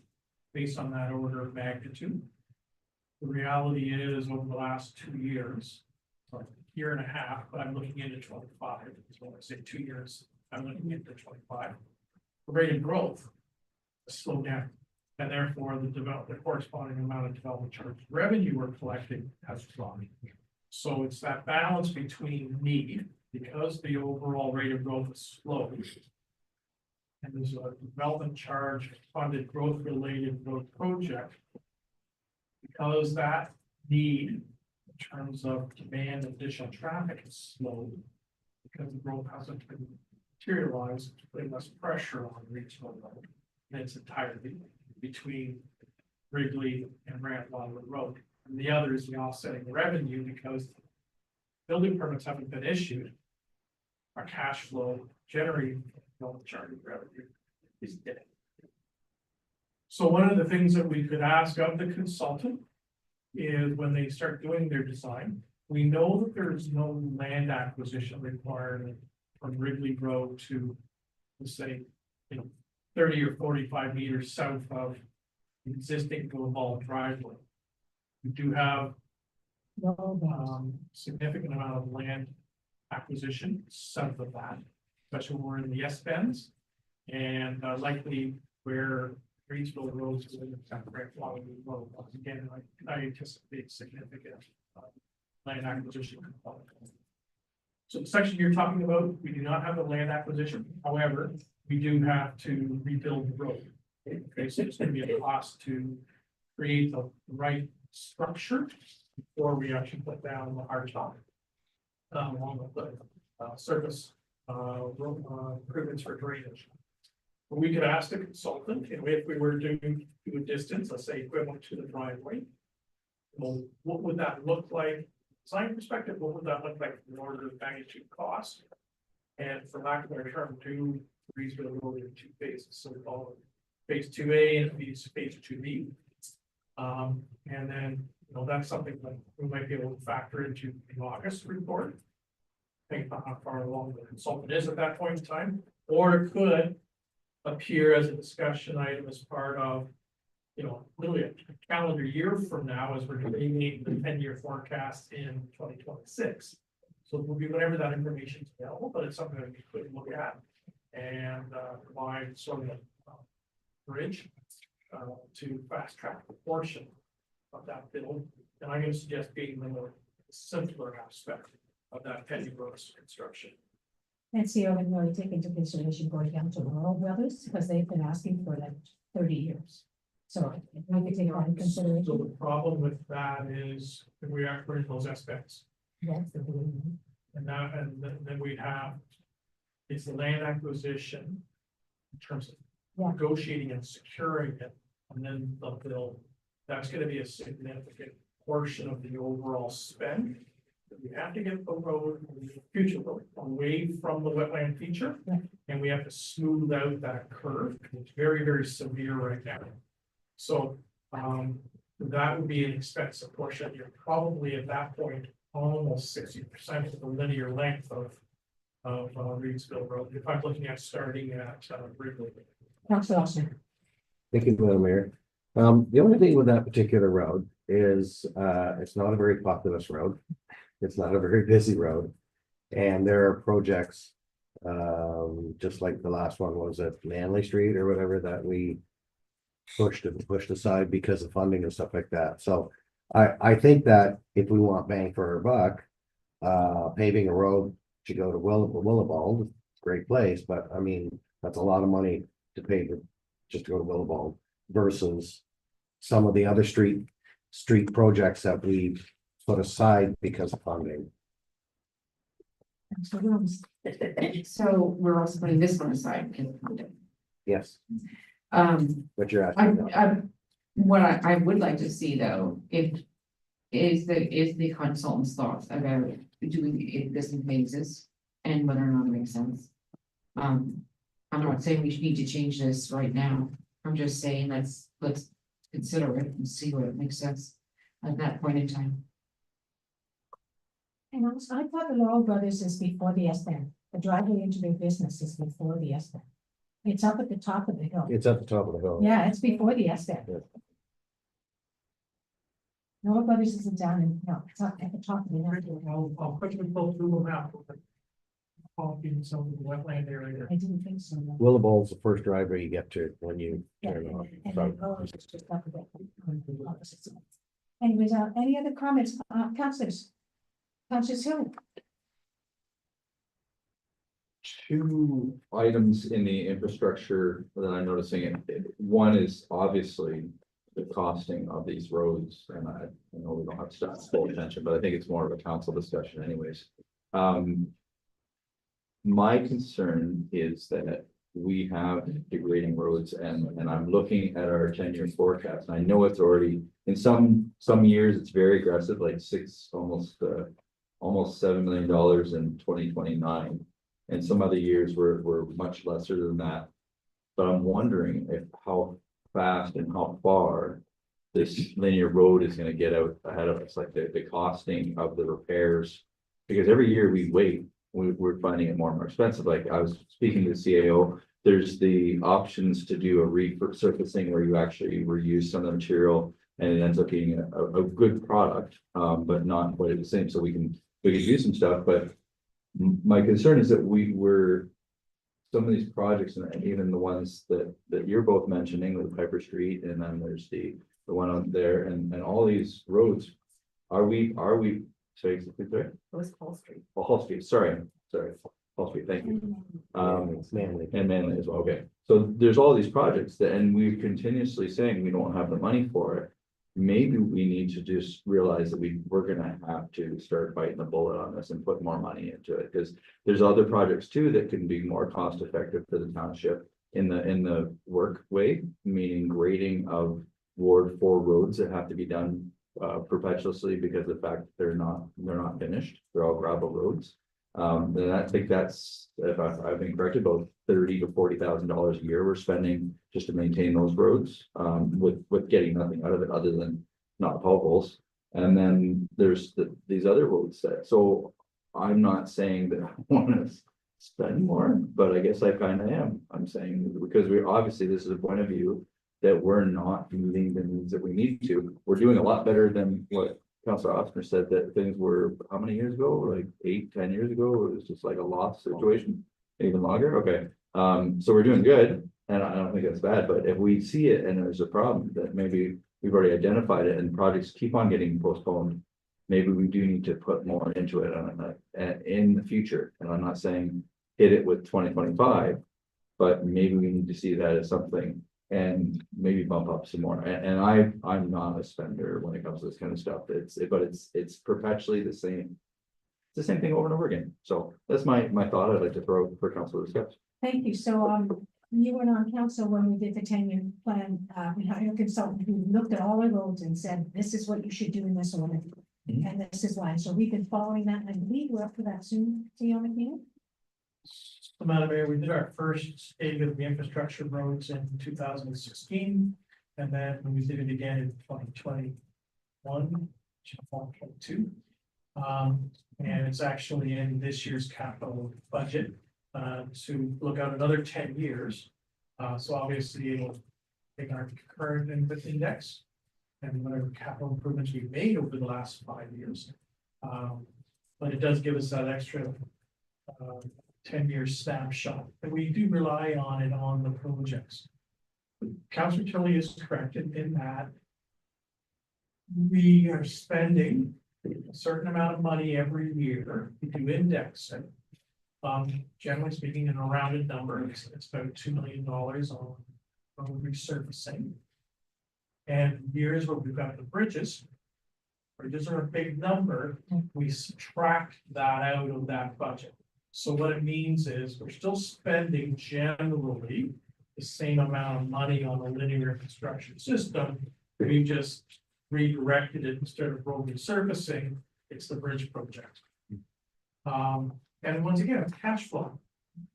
based on that order of magnitude. The reality is, over the last 2 years, or year and a half, but I'm looking into 25, so when I say 2 years, I'm looking into 25. The rate of growth has slowed down, and therefore the corresponding amount of development charge revenue we're collecting has dropped. So it's that balance between need, because the overall rate of growth is slow, and there's a development charge funded growth related growth project. Because that need terms of demand and additional traffic is slow. Because the growth hasn't been materialized, putting less pressure on regional road in its entirety between Wrigley and Randall Road. And the other is the offsetting revenue because building permits haven't been issued. Our cash flow generating charging revenue is dead. So one of the things that we could ask of the consultant is when they start doing their design, we know that there is no land acquisition required from Wrigley Road to, let's say, 30 or 45 meters south of the existing Global driveway. We do have significant amount of land acquisition south of that, especially when we're in the S bends and likely where Greensville Road is in the Grand Road. Once again, I anticipate significant land acquisition component. So the section you're talking about, we do not have the land acquisition. However, we do have to rebuild the road. Okay, so it's going to be a cost to create the right structure before we actually put down the hard top. Along with the surface road improvements for drainage. But we could ask the consultant, if we were to do a distance, let's say equivalent to the driveway. Well, what would that look like? Design perspective, what would that look like in order of magnitude cost? And for lack of a better term, do Greensville Road in two phases, so we call it phase 2A and phase 2B. And then, that's something that we might be able to factor into the August report. Think about how far along the consultant is at that point in time, or it could appear as a discussion item as part of, literally a calendar year from now, as we're doing the 10-year forecast in 2026. So it will be whenever that information is available, but it's something that we could look at and provide sort of a bridge to fast track the portion of that build. And I'm going to suggest being the more simpler aspect of that Penny Brooks construction. And see, I would really take into consideration going down to Rural Brothers, because they've been asking for like 30 years. So we could take that into So consideration. the problem with that is that we are in those aspects. Yes. And then we have, it's the land acquisition in terms of Yeah. negotiating and securing it, and then the bill. That's gonna be a significant portion of the overall spend. We have to get the road, the future road, away from the wetland feature. Yeah. And we have to smooth out that curve, it's very, very severe right now. So, that would be an expensive portion. You're probably at that point, almost 60% of the linear length of Reedsville Road, if I'm looking at starting at Wrigley. Councilor Austin. Thank you, Madam Mayor. The only thing with that particular road is, it's not a very populous road. It's not a very busy road. And there are projects, just like the last one was at Manley Street or whatever, that we pushed aside because of funding and stuff like that. So I think that if we want bang for our buck, paving a road to go to Willibald, great place, but I mean, that's a lot of money to pay just to go to Willibald versus some of the other street projects that we've put aside because of funding. Councilor Rose. So we're also putting this one aside because of funding. Yes, Um, but you're asking. what I would like to see though, is the consultant's thoughts about doing this in phases and whether or not it makes sense. I'm not saying we need to change this right now. I'm just saying let's consider it and see where it makes sense at that point in time. And also, I thought the Laurel Brothers is before the S bend. The driveway into their business is before the S bend. It's up at the top of the hill. It's at the top of the hill. Yeah, it's before the S bend. Yeah. Laurel Brothers isn't down in, no, it's up at the top of the hill. I'll quickly pull through a map. I'll give you some of the wetland area. I didn't think so. No. Willibald's the first driveway you get to when you Yeah, turn off. and So, then Laurel's just up a bit on the opposite side. Anyways, any other comments, councilors? Councilors Hill? Two items in the infrastructure that I'm noticing. One is obviously the costing of these roads, and I know we don't have to stop full attention, but I think it's more of a council discussion anyways. My concern is that we have degrading roads and I'm looking at our 10-year forecast. And I know it's already, in some years, it's very aggressive, like almost $7 million in 2029. And some other years were much lesser than that. But I'm wondering if how fast and how far this linear road is gonna get out ahead of us, like the costing of the repairs. Because every year we wait, we're finding it more and more expensive. Like I was speaking to the CAO, there's the options to do a resurfacing where you actually reuse some of the material and it ends up being a good product, but not quite the same. So we can do some stuff, but my concern is that some of these projects and even the ones that you're both mentioning with Piper Street and then there's the one out there and all these roads, are we sorry, It was Hall Street. oh, Hall Street, sorry, Hall Street, thank you. It's Manly. And Manly as well, okay. So there's all these projects that, and we're continuously saying we don't have the money for it. Maybe we need to just realize that we're gonna have to start biting the bullet on this and put more money into it, because there's other projects too that can be more cost effective for the township in the work way, meaning grading of Ward 4 roads that have to be done perpetuously because of the fact that they're not finished, they're all gravel roads. And I think that's, if I've been corrected, about $30,000 to $40,000 a year we're spending just to maintain those roads, with getting nothing out of it other than not potholes. And then there's these other roads so I'm not saying that I want to spend more, but I guess I kind of am. I'm saying because obviously this is a point of view that we're not meeting the needs that we need to. We're doing a lot better than what Councilor Osmer said that things were, how many years ago? Like 8-10 years ago, it was just like a lost situation, even longer. Okay. So we're doing good. And I don't think that's bad, but if we see it and there's a problem that maybe we've already identified it and projects keep on getting postponed, maybe we do need to put more into it in the future. And I'm not saying hit it with 2025, but maybe we need to see that as something and maybe bump up some more. And I'm not a spender when it comes to this kind of stuff. It's perpetually the same. It's the same thing over and over again. So that's my thought I'd like to throw for council to discuss. Thank you. So, you were on council when we did the 10-year plan. We hired a consultant who looked at all the roads and said, this is what you should do in this order. Mhm. And this is why. So we've been following that. And I believe we're up to that soon. See on the meeting? So, Madam Mayor, we did our first stage of the infrastructure roads in 2016. And then we did it again in 2021, 2022. And it's actually in this year's capital budget to look out another 10 years. So obviously it'll take our current index and whatever capital improvements we've made over the last 5 years. But it does give us that extra 10-year snapshot, and we do rely on it on the projects. Councilor Tilley is correct in that we are spending a certain amount of money every year to index it. Generally speaking, in a rounded number, it's about $2 million on resurfacing. And years where we've got the bridges are a big number, we subtract that out of that budget. So what it means is we're still spending generally the same amount of money on a linear construction system. We just redirected it instead of road resurfacing, it's the bridge project. And once again, it's cash flow.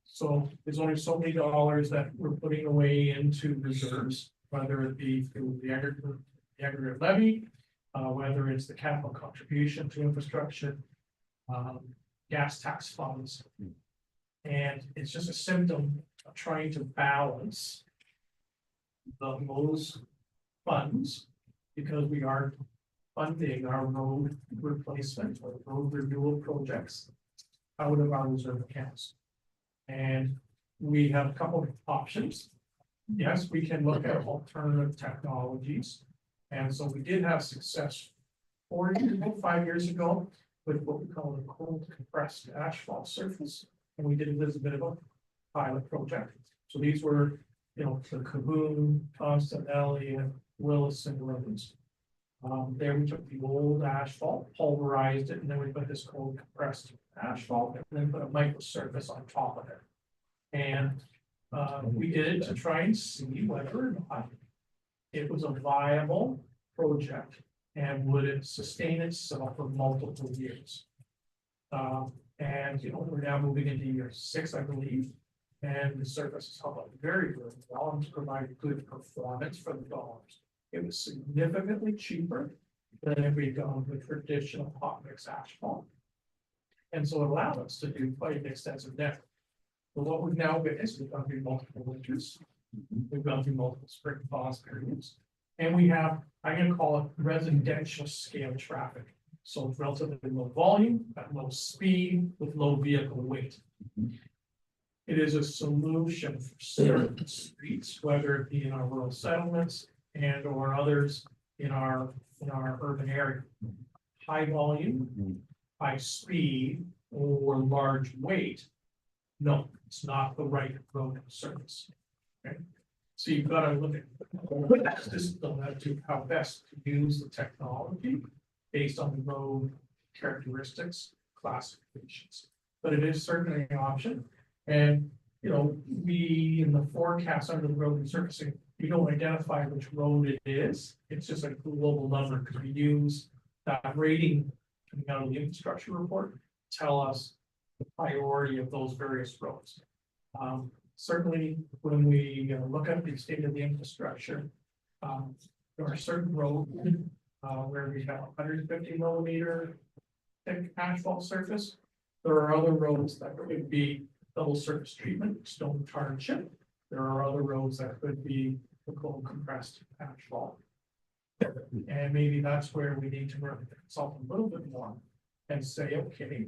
So there's only so many dollars that we're putting away into reserves, whether it be through the aggregate levy, whether it's the capital contribution to infrastructure, gas tax funds. And it's just a symptom of trying to balance those funds, because we are funding our road replacement or road renewal projects out of our reserve accounts. And we have a couple of options. Yes, we can look at alternative technologies. And so we did have success 5 years ago with what we call the cold compressed asphalt surface. And we did it as a bit of a pilot project. So these were, the Cahoon, Thompson, Elliott, Wilson roads. There we took the old asphalt, pulverized it, and then we put this cold compressed asphalt, and then put a micro surface on top of it. And we did it to try and see whether or not it was a viable project and would it sustain itself for multiple years. And you know, we're now moving into year 6, I believe, and the surface has held up very, very well and to provide good performance for the dollars. It was significantly cheaper than if we'd gone with traditional hot mix asphalt. And so it allowed us to do quite an extensive network. But what we've now witnessed, we've gone through multiple winters, we've gone through multiple spring thaws periods, and we have, I'm gonna call it residential scale traffic. So it's relatively low volume, at low speed, with low vehicle weight. It is a solution for certain streets, whether it be in our rural settlements and or others in our urban area. High volume, high speed, or large weight. No, it's not the right road surface. Okay, so you've got to look at this to how best to use the technology based on the road characteristics, classifications. But it is certainly an option. And, you know, we in the forecast under the road resurfacing, we don't identify which road it is. It's just a global number because we use that rating coming out of the infrastructure report to tell us the priority of those various roads. Certainly, when we look at the state of the infrastructure, there are certain roads where we have 150 millimeter thick asphalt surface. There are other roads that could be double surface treatment, stone Township. There are other roads that could be the cold compressed asphalt. And maybe that's where we need to work with the consultant a little bit more and say, okay,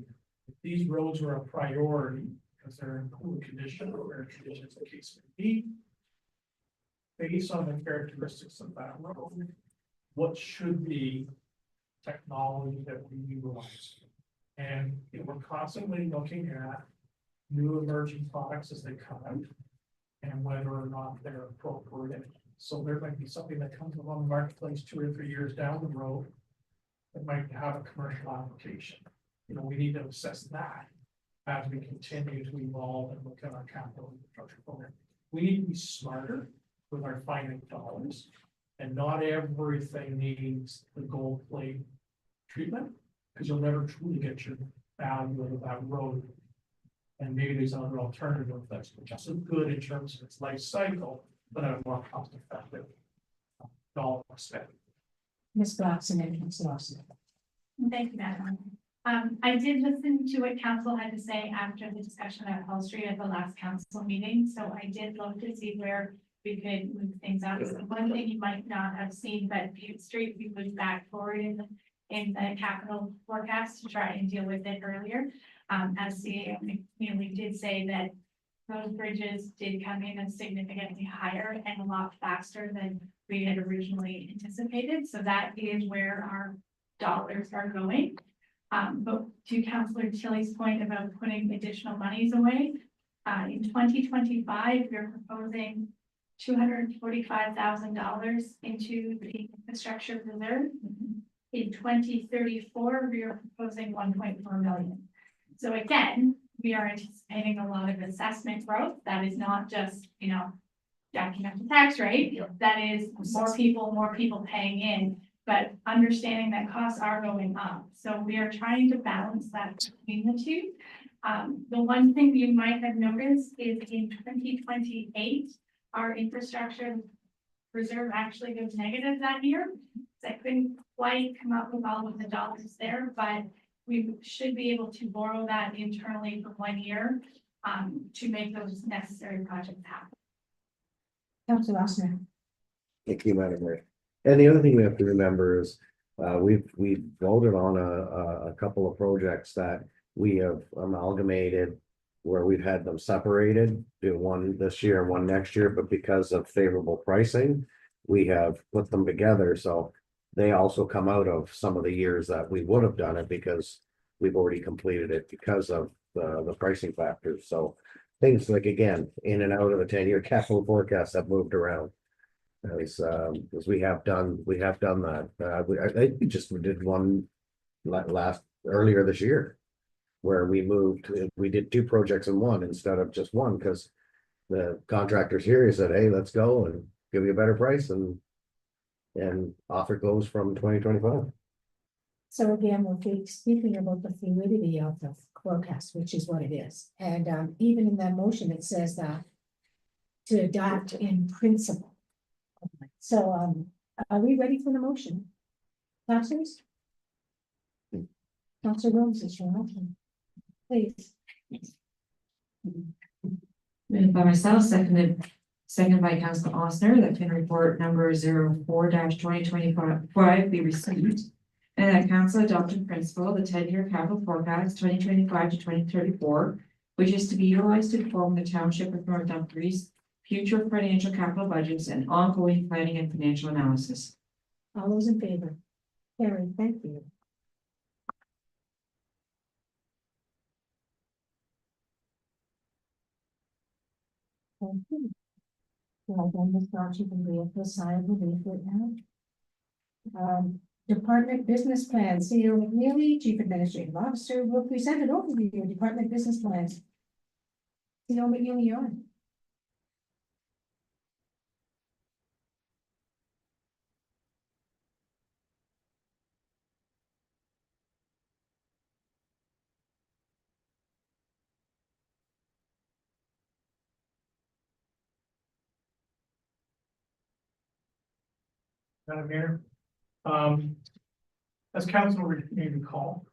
if these roads are a priority because they're in poor condition or where conditions the case may be, based on the characteristics of that road, what should be technology that we utilize? And you know, we're constantly looking at new emerging products as they come out and whether or not they're appropriate. So there might be something that comes along the marketplace 2 or 3 years down the road that might have a commercial application. You know, we need to assess that as we continue to evolve and look at our capital infrastructure program. We need to be smarter with our finite dollars, and not everything needs the gold plate treatment, because you'll never truly get your value out of that road. And maybe there's another alternative that's just as good in terms of its life cycle, but at a more cost effective dollar spent. Ms. Blackson and Ms. Lawson. Thank you, Madam. I did listen to what council had to say after the discussion at Hall Street at the last council meeting, so I did look to see where we could move things up. So one thing you might not have seen, but Butte Street, we moved back forward in the capital forecast to try and deal with it earlier. As CEO McNeely did say that those bridges did come in as significantly higher and a lot faster than we had originally anticipated. So that is where our dollars are going. But to Councillor Tilley's point about putting additional monies away, in 2025, we're proposing $245,000 into the infrastructure reserve. In 2034, we are proposing 1.4 million. So again, we are anticipating a lot of assessment growth. That is not just, you know, jacking up the tax rate. That is more people paying in, but understanding that costs are going up. So we are trying to balance that between the two. The one thing you might have noticed is in 2028, our infrastructure reserve actually goes negative that year. So I couldn't quite come up with all of the dollars there, but we should be able to borrow that internally for 1 year to make those necessary projects happen. Councillor Lawson. Thank you, Madam Mayor. And the other thing we have to remember is, we've voted on a couple of projects that we have amalgamated, where we've had them separated, do one this year and one next year, but because of favorable pricing, we have put them together, so they also come out of some of the years that we would have done it because we've already completed it because of the pricing factors. So things like, again, in and out of the 10-year capital forecast have moved around. As we have done that, I think we just did one earlier this year. Where we did two projects in one instead of just one, because the contractors here said, hey, let's go and give you a better price and off it goes from 2025. So again, we'll be speaking about the fluidity of the forecast, which is what it is. And even in that motion, it says that to adopt in principle. So are we ready for the motion? Councilors? Councilor Rose is your motion. Please. Moved by myself, seconded by Council Osner, that FIN report number 04-2025 be received. And that council adopt in principle the 10-year capital forecast 2025 to 2034, which is to be utilized to form the Township of North Dumfries future financial capital budgets and ongoing planning and financial analysis. All those in favor? Carrie, thank you. Thank you. Well, then, Ms. Brown, you can be at the side of the leaf right now. Department business plans, CEO McNeely, Chief Administrative Officer, will present an overview of department business plans. CEO McNeely, you're on. Madam Mayor. As council may recall,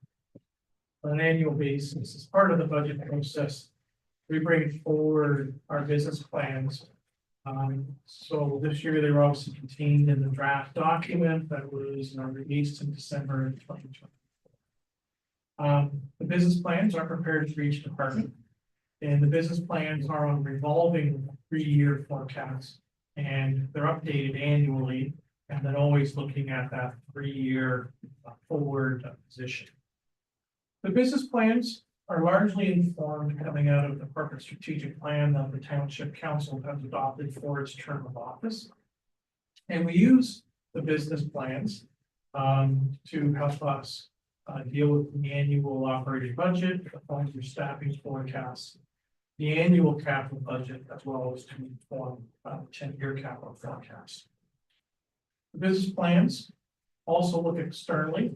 on an annual basis, as part of the budget process, we bring forward our business plans. So this year they were obviously contained in the draft document that was released in December 2020. The business plans are prepared for each department, and the business plans are on revolving 3-year forecasts, and they're updated annually. And then always looking at that 3-year forward position. The business plans are largely informed coming out of the corporate strategic plan that the Township Council has adopted for its term of office. And we use the business plans to help us deal with the annual operating budget, the five-year staffing forecasts, the annual capital budget, as well as to inform 10-year capital forecast. The business plans also look externally,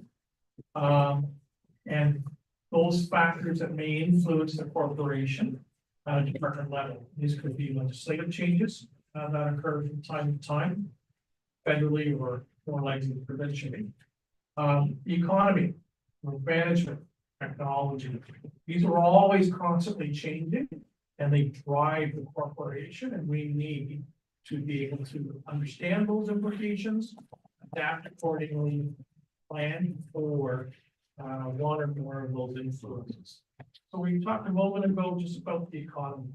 and those factors that may influence the corporation at a department level. These could be legislative changes that occur from time to time, federally or more likely provincially. The economy, management, technology, these are always constantly changing, and they drive the corporation, and we need to be able to understand those implications, adapt accordingly, plan for one or more of those influences. So we talked a moment ago just about the economy.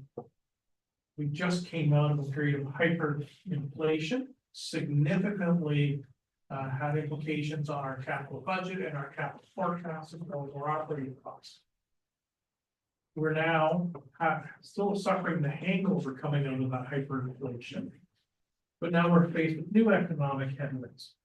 We just came out of a period of hyperinflation, significantly had implications on our capital budget and our capital forecast as well as our operating costs. We're now still suffering the hangover coming out of that hyperinflation. But now we're faced with new economic headwinds.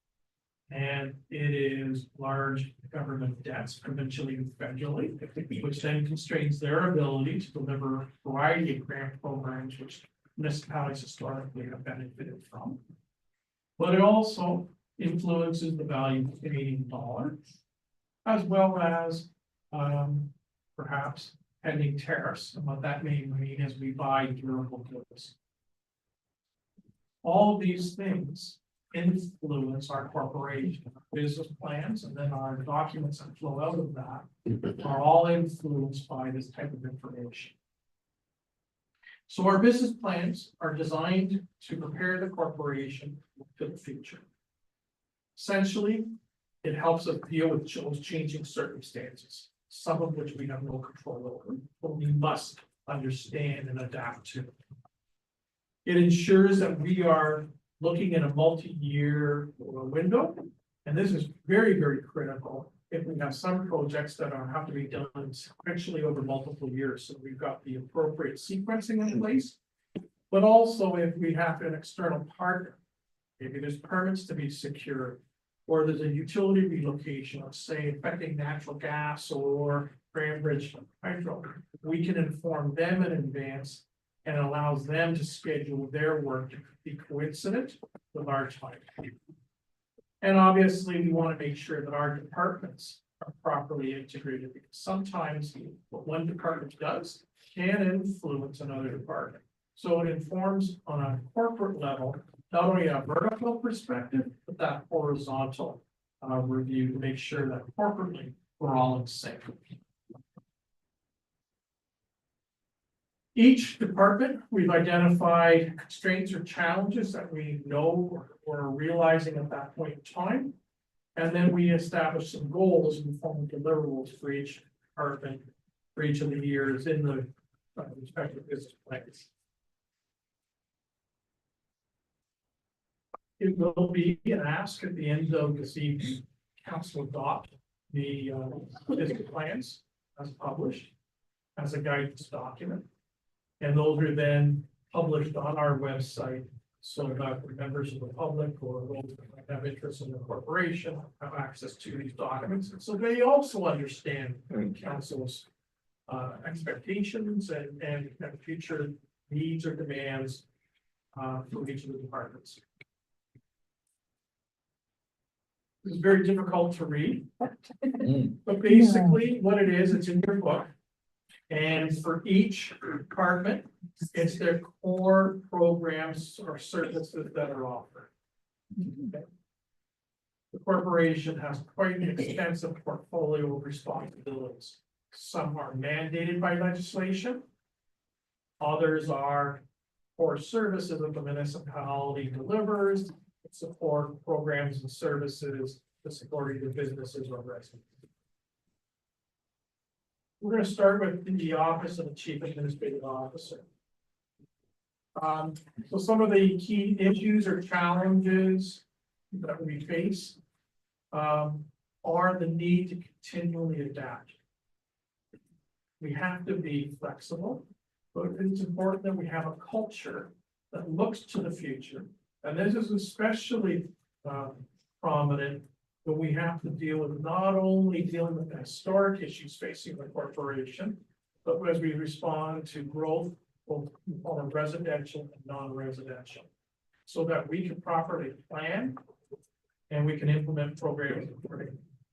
And it is large government debts, provincially and federally, which then constrains their ability to deliver a variety of grant programs, which municipalities historically have benefited from. But it also influences the value of the Canadian dollar, as well as perhaps pending tariffs and what that may mean as we buy durable goods. All of these things influence our corporation, our business plans, and then our documents that flow out of that are all influenced by this type of information. So our business plans are designed to prepare the corporation for the future. Essentially, it helps us deal with those changing circumstances, some of which we have no control over, but we must understand and adapt to. It ensures that we are looking at a multi-year window, and this is very, very critical if we have some projects that have to be done sequentially over multiple years. So we've got the appropriate sequencing in place, but also if we have an external partner Maybe there's permits to be secured, or there's a utility relocation, let's say affecting natural gas or Cranbridge Hydro. We can inform them in advance and it allows them to schedule their work to be coincident with our time. And obviously, we want to make sure that our departments are properly integrated, because sometimes what one department does can influence another department. So it informs on a corporate level, not only a vertical perspective, but that horizontal review to make sure that corporately we're all in sync. Each department, we've identified constraints or challenges that we know or are realizing at that point in time. And then we establish some goals in the form of deliverables for each department for each of the years in the respective business plans. It will be an ask at the end of this evening, council adopt the business plans as published as a guidance document. And those are then published on our website so that the members of the public or those that might have interest in the corporation have access to these documents. And so they also understand council's expectations and future needs or demands from each of the departments. It's very difficult to read, but basically what it is, it's in your book. And for each department, it's their core programs or services that are offered. Okay. The corporation has quite an extensive portfolio of responsibilities. Some are mandated by legislation. Others are core services that the municipality delivers, support programs and services to support either businesses or residents. We're going to start with the Office of the Chief Administrative Officer. So some of the key issues or challenges that we face are the need to continually adapt. We have to be flexible, but it's important that we have a culture that looks to the future. And this is especially prominent when we have to deal with not only dealing with the historic issues facing the corporation, but as we respond to growth, both on residential and non-residential, so that we can properly plan and we can implement programs.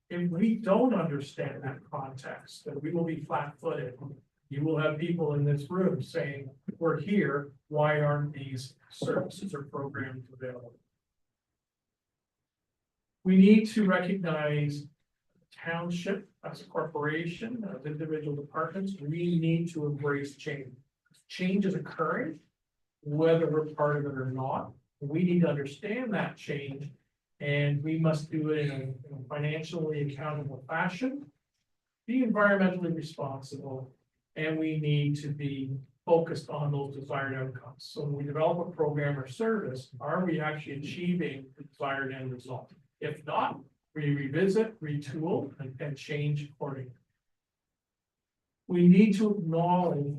If we don't understand that context, then we will be flat-footed. You will have people in this room saying, we're here, why aren't these services or programs available? We need to recognize township as a corporation, as individual departments. We need to embrace change. Change is occurring, whether we're part of it or not. We need to understand that change, and we must do it in a financially accountable fashion, be environmentally responsible, and we need to be focused on those desired outcomes. So when we develop a program or service, are we actually achieving the desired end result? If not, we revisit, retool, and change accordingly. We need to acknowledge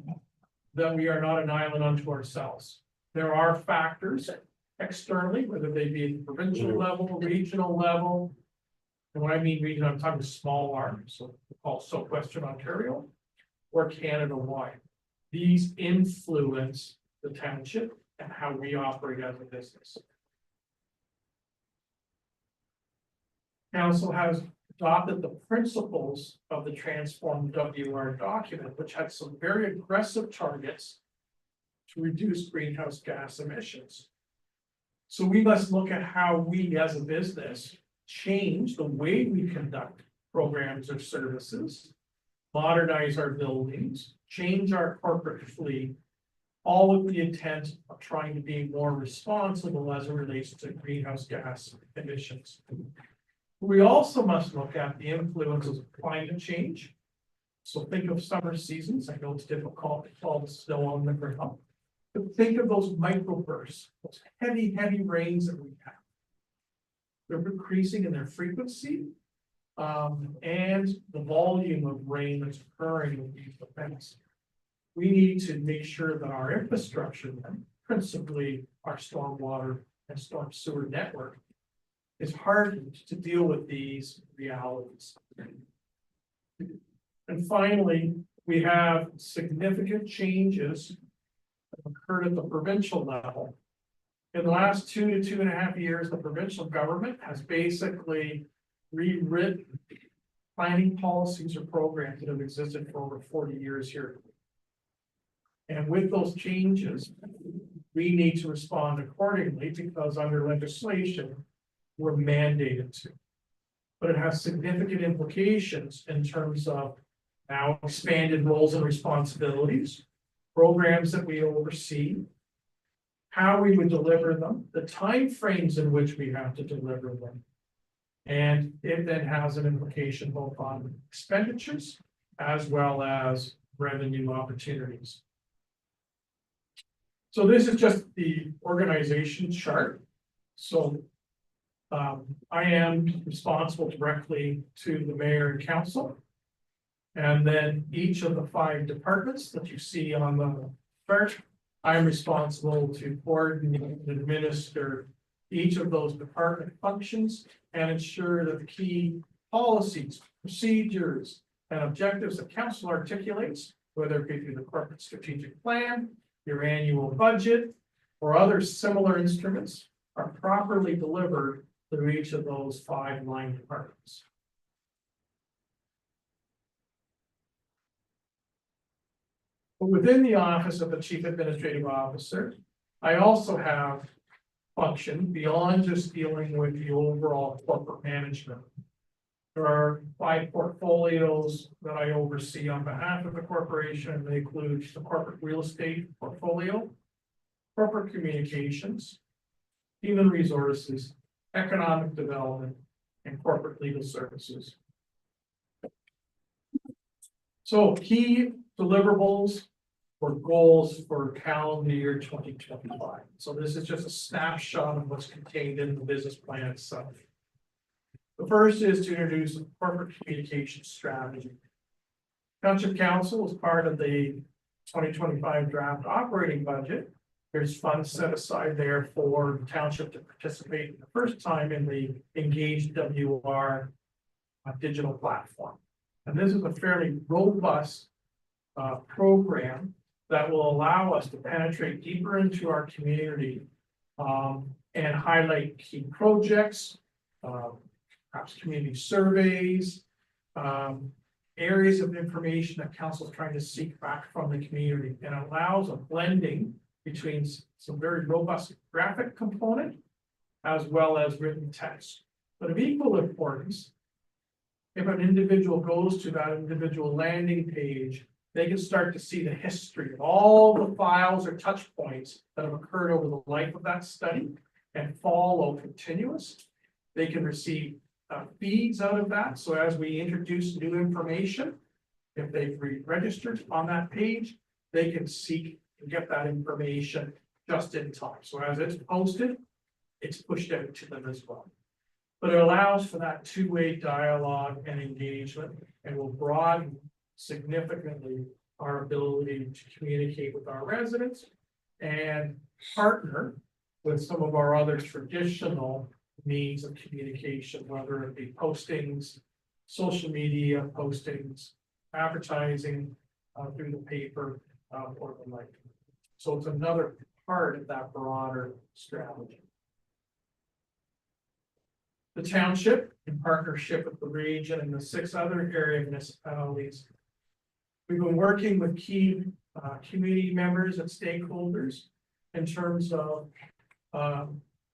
that we are not an island unto ourselves. There are factors externally, whether they be at the provincial level, regional level. And when I mean region, I'm talking small R, so called Southwestern Ontario, or Canada-wide. These influence the township and how we operate as a business. Council has adopted the principles of the transformed WR document, which had some very aggressive targets to reduce greenhouse gas emissions. So we must look at how we as a business change the way we conduct programs or services, modernize our buildings, change our corporate fleet, all with the intent of trying to be more responsible as it relates to greenhouse gas emissions. We also must look at the influences of climate change. So think of summer seasons. I know it's difficult to call the snow on the ground, but think of those microbursts, those heavy, heavy rains that we have. They're increasing in their frequency, and the volume of rain that's occurring with these events. We need to make sure that our infrastructure, principally our stormwater and storm sewer network, it's hard to deal with these realities. And finally, we have significant changes that occurred at the provincial level. In the last 2 to 2.5 years, the provincial government has basically rewritten planning policies or programs that have existed for over 40 years here. And with those changes, we need to respond accordingly because under legislation, we're mandated to. But it has significant implications in terms of now expanded roles and responsibilities, programs that we oversee, how we would deliver them, the timeframes in which we have to deliver them. And it then has an implication both on expenditures as well as revenue opportunities. So this is just the organization chart. So I am responsible directly to the mayor and council. And then each of the 5 departments that you see on the chart, I'm responsible to coordinate and administer each of those department functions and ensure that the key policies, procedures, and objectives that council articulates, whether it be through the corporate strategic plan, your annual budget, or other similar instruments, are properly delivered through each of those 5 line departments. But within the office of the Chief Administrative Officer, I also have function beyond just dealing with the overall corporate management. There are 5 portfolios that I oversee on behalf of the corporation. They include the corporate real estate portfolio, corporate communications, human resources, economic development, and corporate legal services. So key deliverables or goals for calendar year 2025. So this is just a snapshot of what's contained in the business plan itself. The first is to introduce a corporate communication strategy. Township Council is part of the 2025 draft operating budget. There's funds set aside there for the township to participate the first time in the Engaged WR digital platform. And this is a fairly robust program that will allow us to penetrate deeper into our community and highlight key projects, perhaps community surveys, areas of information that council is trying to seek back from the community, and allows a blending between some very robust graphic component as well as written text. But of equal importance, if an individual goes to that individual landing page, they can start to see the history of all the files or touch points that have occurred over the life of that study and follow continuous. They can receive feeds out of that. So as we introduce new information, if they've registered on that page, they can seek and get that information just in time. So as it's posted, it's pushed out to them as well. But it allows for that two-way dialogue and engagement and will broaden significantly our ability to communicate with our residents and partner with some of our other traditional means of communication, whether it be postings, social media postings, advertising through the paper or the like. So it's another part of that broader strategy. The township, in partnership with the region and the 6 other area municipalities, we've been working with key community members and stakeholders in terms of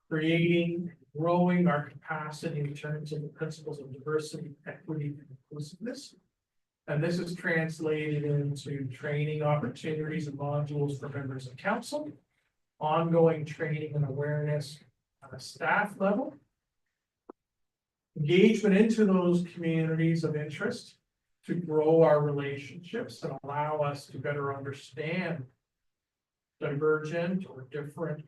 creating, growing our capacity in terms of the principles of diversity, equity, and inclusiveness. And this is translated into training opportunities and modules for members of council, ongoing training and awareness at a staff level, engagement into those communities of interest to grow our relationships and allow us to better understand divergent or different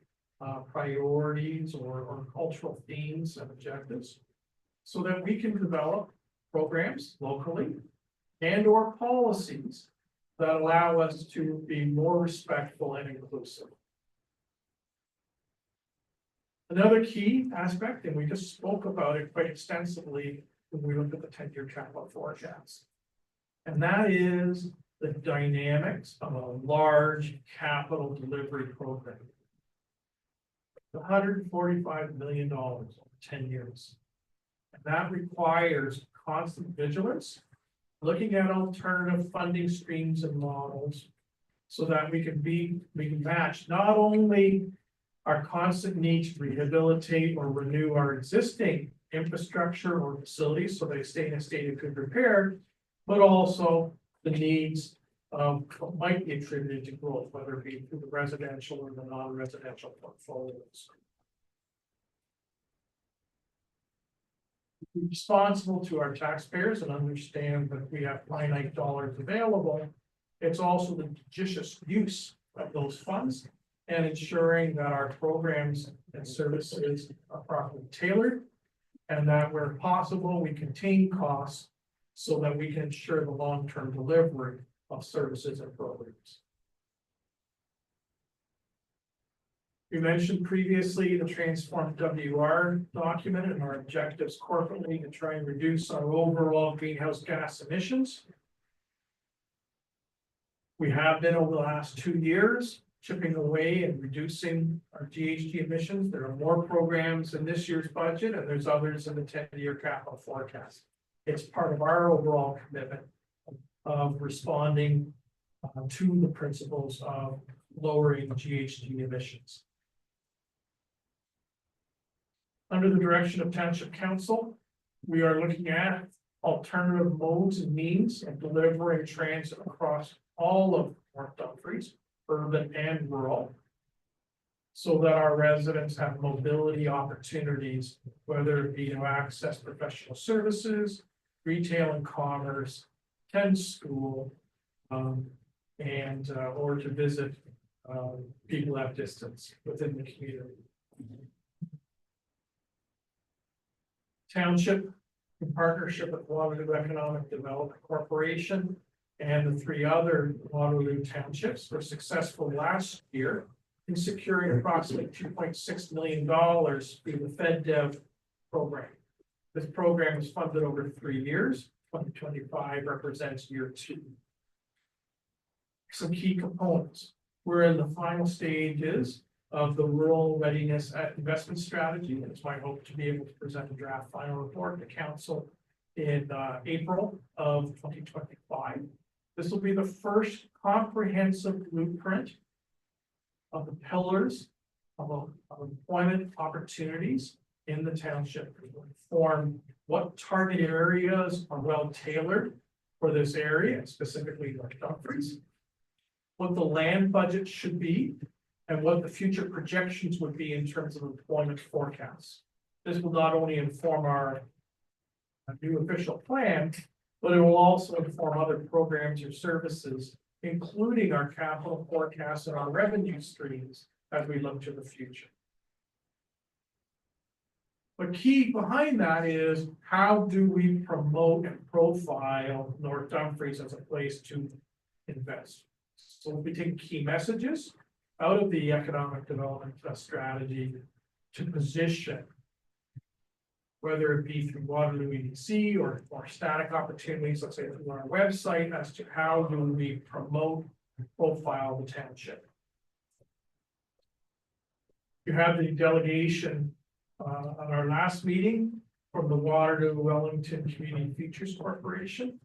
priorities or cultural themes and objectives so that we can develop programs locally and or policies that allow us to be more respectful and inclusive. Another key aspect, and we just spoke about it quite extensively when we looked at the 10-year capital forecast. And that is the dynamics of a large capital delivery program. $145 million over 10 years. And that requires constant vigilance, looking at alternative funding streams and models, so that we can match not only our constant need to rehabilitate or renew our existing infrastructure or facilities so they stay in a state of good repair, but also the needs of what might be attributed to growth, whether it be through the residential or the non-residential portfolios. Be responsible to our taxpayers and understand that we have finite dollars available. It's also the judicious use of those funds and ensuring that our programs and services are properly tailored, and that where possible, we contain costs so that we can ensure the long-term delivery of services and programs. We mentioned previously the Transform WR document and our objectives corporately to try and reduce our overall greenhouse gas emissions. We have been over the last 2 years chipping away and reducing our GHG emissions. There are more programs in this year's budget, and there's others in the 10-year capital forecast. It's part of our overall commitment of responding to the principles of lowering GHG emissions. Under the direction of Township Council, we are looking at alternative modes and means of delivering transit across all of North Dumfries, urban and rural, so that our residents have mobility opportunities, whether it be to access professional services, retail and commerce, attend school, or to visit people at distance within the community. Township, in partnership with Waterloo Economic Development Corporation and the 3 other Waterloo townships, were successful last year in securing approximately $2.6 million through the FedDev program. This program is funded over 3 years. 2025 represents year 2. Some key components. We're in the final stages of the rural readiness investment strategy. It's my hope to be able to present a draft final report to council in April of 2025. This will be the first comprehensive blueprint of the pillars of employment opportunities in the township. It will inform what target areas are well tailored for this area, specifically North Dumfries, what the land budget should be, and what the future projections would be in terms of employment forecasts. This will not only inform our new official plan, but it will also inform other programs or services, including our capital forecasts and our revenue streams as we look to the future. But key behind that is, how do we promote and profile North Dumfries as a place to invest? So we'll be taking key messages out of the economic development strategy to position, whether it be through Waterloo EDC or static opportunities, let's say through our website, as to how do we promote and profile the township. You have the delegation on our last meeting from the Waterloo Wellington Community Futures Corporation.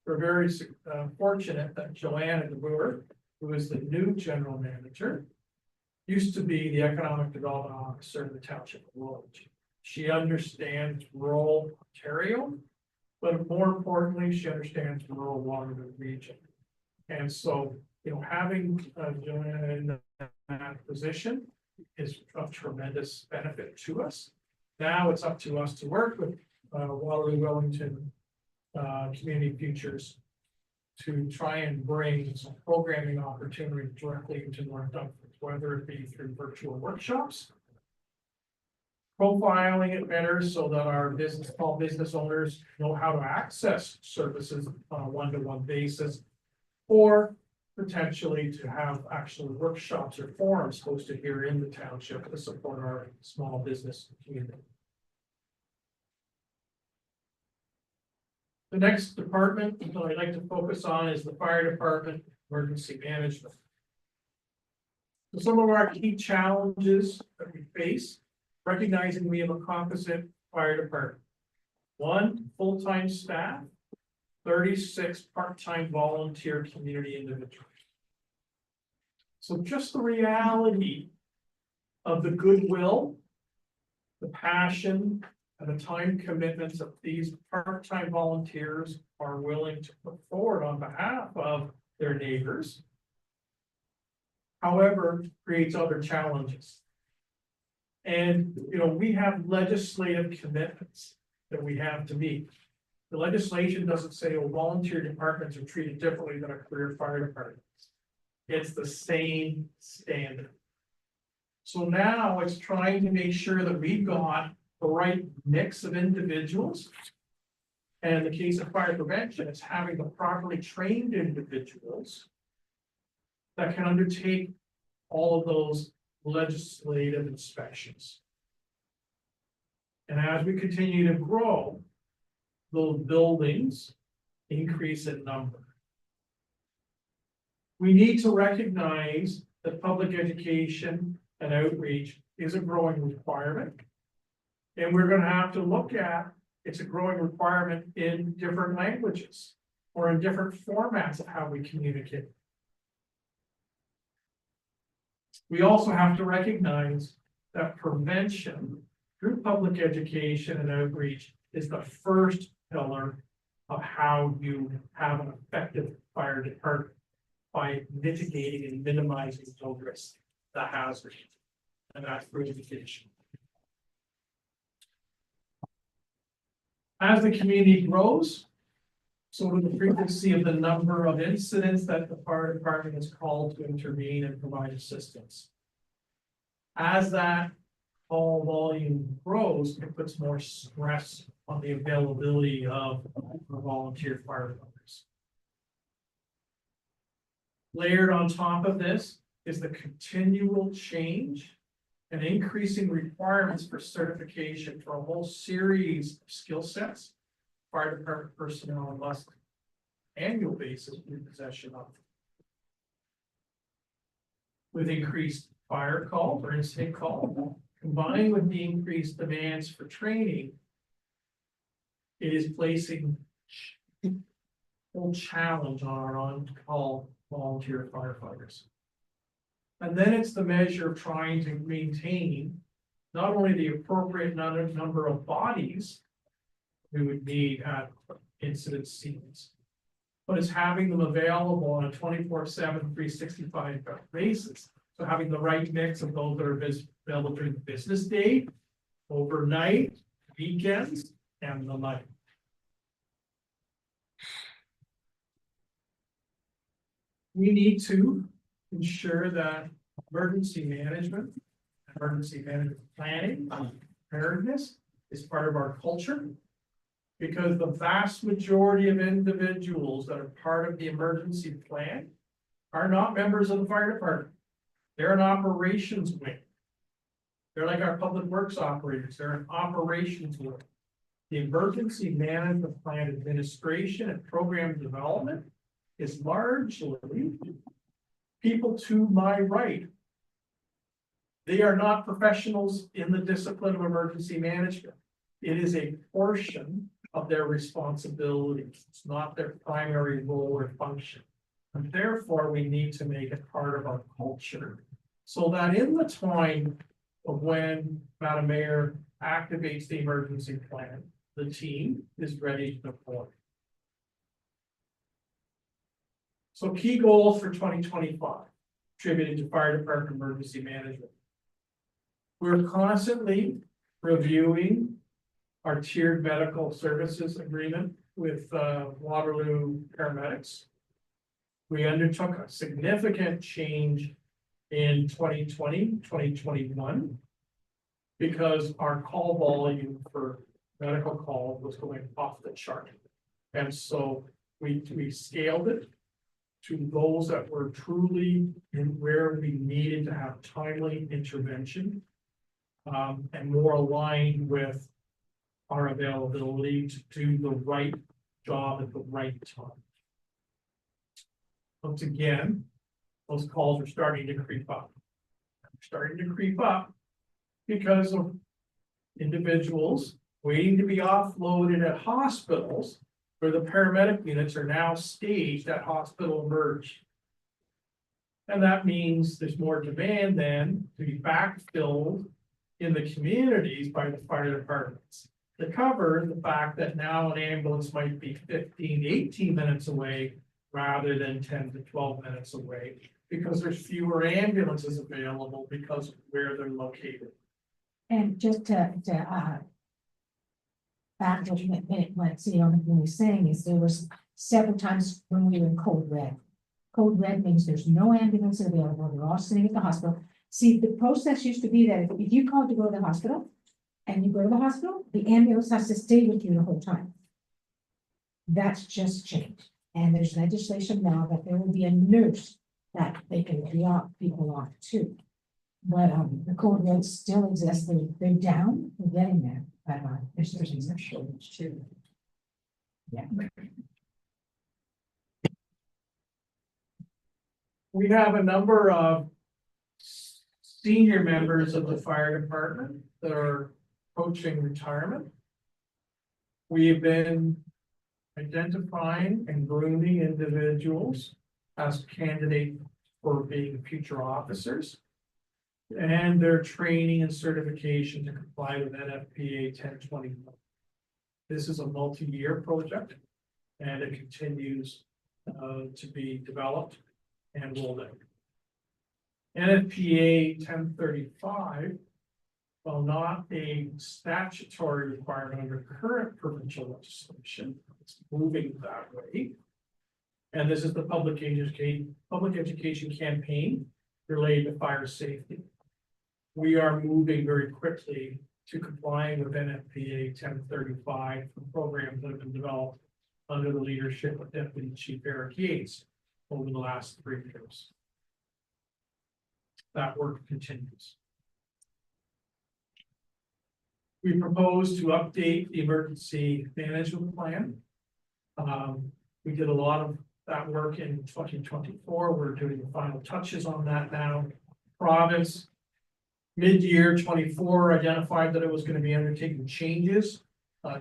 We're very fortunate that Joanna DeBoer, who is the new general manager, used to be the economic development officer in the township of Woolwich. She understands rural Ontario, but more importantly, she understands rural Waterloo region. And so, having Joanna in that position is of tremendous benefit to us. Now it's up to us to work with Waterloo Wellington Community Futures to try and bring some programming opportunity directly into North Dumfries, whether it be through virtual workshops, profiling it better so that our small business owners know how to access services on a one-to-one basis, or potentially to have actual workshops or forums hosted here in the township to support our small business community. The next department that I'd like to focus on is the fire department, emergency management. So some of our key challenges that we face, recognizing we have a composite fire department. 1 full-time staff, 36 part-time volunteer community individuals. So just the reality of the goodwill, the passion, and the time commitments of these part-time volunteers are willing to put forward on behalf of their neighbors. However, creates other challenges. And, we have legislative commitments that we have to meet. The legislation doesn't say, oh, volunteer departments are treated differently than a career fire department. It's the same standard. So now it's trying to make sure that we've got the right mix of individuals. And in the case of fire prevention, it's having the properly trained individuals that can undertake all of those legislative inspections. And as we continue to grow, those buildings increase in number. We need to recognize that public education and outreach is a growing requirement. And we're going to have to look at, it's a growing requirement in different languages or in different formats of how we communicate. We also have to recognize that prevention through public education and outreach is the first pillar of how you have an effective fire department by mitigating and minimizing the risk, the hazard, and that's through education. As the community grows, so with the frequency of the number of incidents that the fire department is called to intervene and provide assistance. As that call volume grows, it puts more stress on the availability of the volunteer firefighters. Layered on top of this is the continual change and increasing requirements for certification for a whole series of skill sets fire department personnel must annual basis be in possession of. With increased fire call or incident call, combined with the increased demands for training, it is placing full challenge on our on-call volunteer firefighters. And then it's the measure of trying to maintain not only the appropriate number of bodies we would need at incident scenes, but it's having them available on a 24/7, 365 basis. So having the right mix of those that are available during the business day, overnight, weekends, and the like. We need to ensure that emergency management planning, preparedness is part of our culture. Because the vast majority of individuals that are part of the emergency plan are not members of the fire department. They're an operations wing. They're like our public works operators. They're an operations wing. The emergency management plan administration and program development is largely people to my right. They are not professionals in the discipline of emergency management. It is a portion of their responsibility. It's not their primary role or function. And therefore, we need to make it part of our culture so that in the time of when Madam Mayor activates the emergency plan, the team is ready to deploy. So key goals for 2025, attributed to fire department emergency management. We're constantly reviewing our tiered medical services agreement with Waterloo paramedics. We undertook a significant change in 2020, 2021, because our call volume for medical call was going off the chart. And so we scaled it to those that were truly in where we needed to have timely intervention. And more aligned with our availability to do the right job at the right time. Once again, those calls are starting to creep up. Starting to creep up because of individuals waiting to be offloaded at hospitals where the paramedic units are now staged at hospital emerge. And that means there's more demand then to be backfilled in the communities by the fire departments to cover the fact that now an ambulance might be 15 to 18 minutes away rather than 10 to 12 minutes away, because there's fewer ambulances available because of where they're located. And just to back what CEO was saying is there was several times when we were in code red. Code red means there's no ambulance available, they're all sitting at the hospital. See, the process used to be that if you called to go to the hospital and you go to the hospital, the ambulance has to stay with you the whole time. That's just changed. And there's legislation now that there will be a nurse that they can drop people off to. But the code reds still exist, they're down, they're getting there, but there's a shortage too. Yeah. We have a number of senior members of the fire department that are approaching retirement. We've been identifying and grooming individuals as candidates for being future officers. And their training and certification to comply with NFPA 1021. This is a multi-year project and it continues to be developed and rolled out. NFPA 1035, while not a statutory requirement under current provincial legislation, it's moving that way. And this is the public education campaign related to fire safety. We are moving very quickly to complying with NFPA 1035 for programs that have been developed under the leadership of Deputy Chief Eric Yates over the last 3 years. That work continues. We propose to update the emergency management plan. We did a lot of that work in 2024. We're doing the final touches on that now. Province, mid-year 24, identified that it was going to be undertaking changes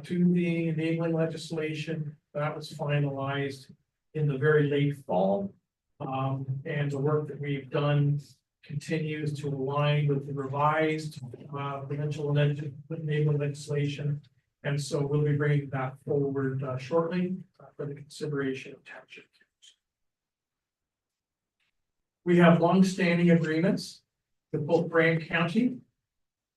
to the enabling legislation. That was finalized in the very late fall. And the work that we've done continues to align with the revised provincial enabling legislation. And so we'll be bringing that forward shortly for the consideration of township. We have long-standing agreements with both Brant County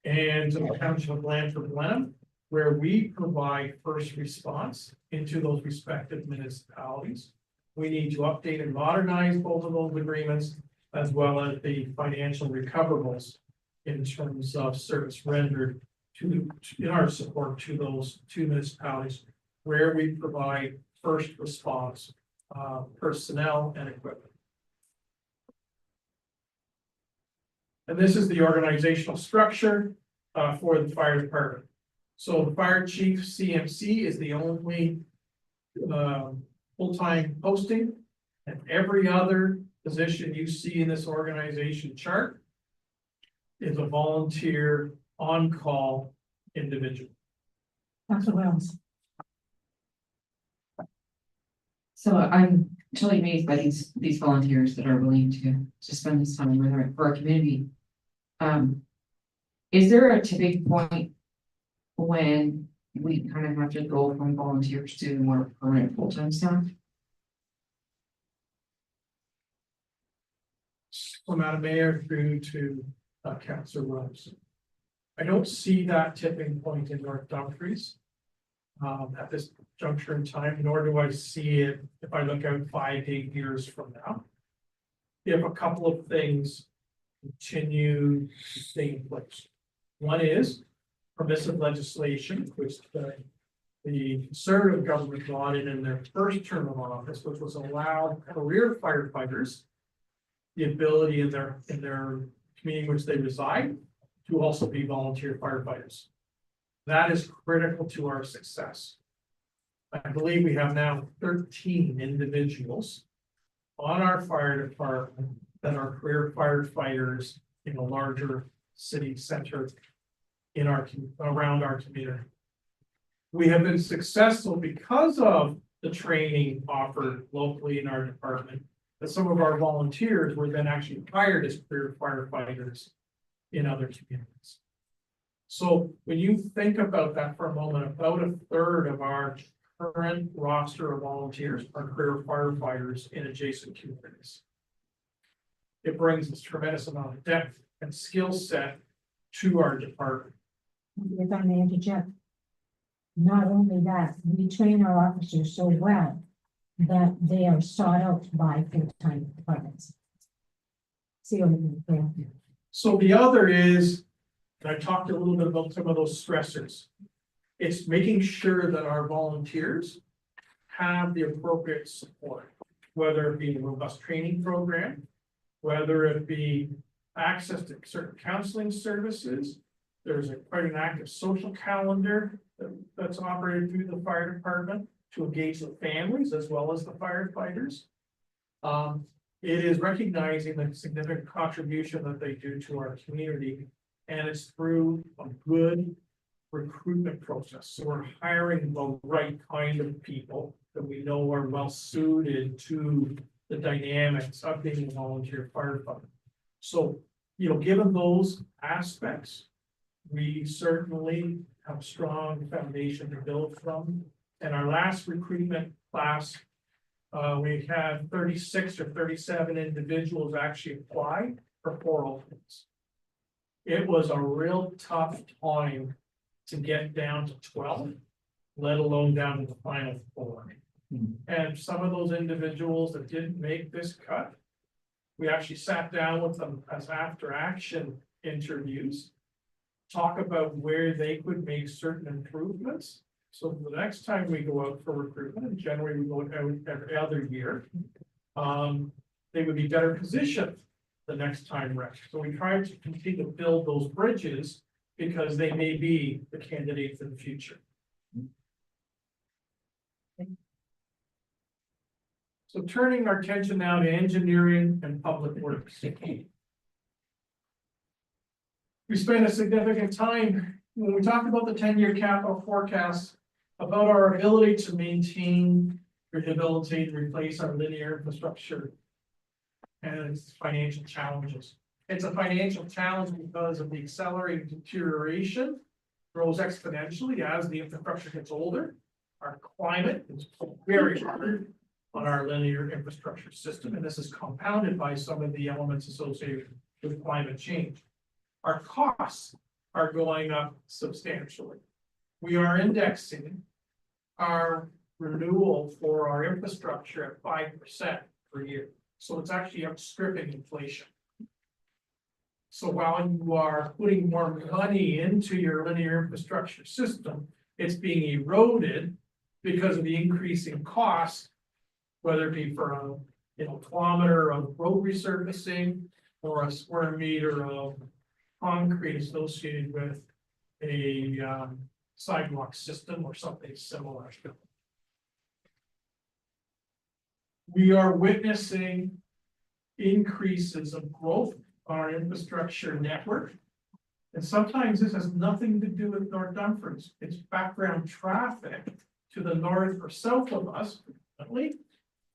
and the Township of Blandford Blenheim, where we provide first response into those respective municipalities. We need to update and modernize both of those agreements, as well as the financial recoverables in terms of service rendered in our support to those two municipalities where we provide first response personnel and equipment. And this is the organizational structure for the fire department. So the fire chief CMC is the only full-time posting, and every other position you see in this organization chart is a volunteer on-call individual. Councilor Wells. So I'm totally amazed by these volunteers that are willing to spend this time with our community. Is there a tipping point when we kind of have to go from volunteers to more permanent full-time staff? So Madam Mayor, through to Councilor Wells. I don't see that tipping point in North Dumfries at this juncture in time, nor do I see it if I look out 5 to 8 years from now. If a couple of things continue to stay in place. One is permissive legislation, which the the conservative government brought in their first term of office, which was allow career firefighters the ability in their community in which they reside to also be volunteer firefighters. That is critical to our success. I believe we have now 13 individuals on our fire department that are career firefighters in a larger city center in around our community. We have been successful because of the training offered locally in our department, that some of our volunteers were then actually hired as career firefighters in other communities. So when you think about that for a moment, about a third of our current roster of volunteers are career firefighters in adjacent communities. It brings this tremendous amount of depth and skill set to our department. If I may interject. Not only that, we train our officers so well that they are sought out by full-time departments. See what I mean there? So the other is, and I talked a little bit about some of those stressors. It's making sure that our volunteers have the appropriate support, whether it be a robust training program, whether it be access to certain counseling services. There's quite an active social calendar that's operated through the fire department to engage the families as well as the firefighters. It is recognizing the significant contribution that they do to our community, and it's through a good recruitment process. So we're hiring the right kind of people that we know are well suited to the dynamics of being a volunteer firefighter. So, given those aspects, we certainly have a strong foundation to build from. And our last recruitment class, we had 36 or 37 individuals actually apply for 4 openings. It was a real tough time to get down to 12, let alone down to the final 4. And some of those individuals that didn't make this cut, we actually sat down with them as after action interviews, talk about where they could make certain improvements. So the next time we go out for recruitment, and generally we go out every other year, they would be better positioned the next time around. So we try to continue to build those bridges because they may be the candidates in the future. So turning our attention now to engineering and public works. We spent a significant time when we talked about the 10-year capital forecast about our ability to maintain, rehabilitate, and replace our linear infrastructure and its financial challenges. It's a financial challenge because of the accelerated deterioration grows exponentially as the infrastructure gets older. Our climate is very hard on our linear infrastructure system, and this is compounded by some of the elements associated with climate change. Our costs are going up substantially. We are indexing our renewal for our infrastructure at 5% per year. So it's actually outstripping inflation. So while you are putting more money into your linear infrastructure system, it's being eroded because of the increasing cost, whether it be for a kilometer of road resurfacing or a square meter of concrete associated with a sidewalk system or something similar. We are witnessing increases of growth on our infrastructure network. And sometimes this has nothing to do with North Dumfries. It's background traffic to the north or south of us,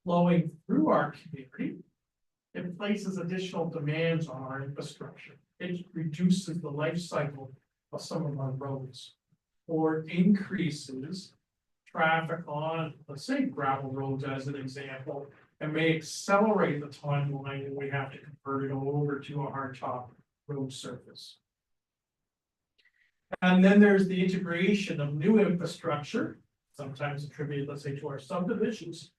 flowing through our community. It places additional demands on our infrastructure. It reduces the life cycle of some of our roads or increases traffic on, let's say, gravel roads as an example, and may accelerate the timeline when we have to convert it over to a hardtop road surface. And then there's the integration of new infrastructure, sometimes attributed, let's say, to our subdivisions,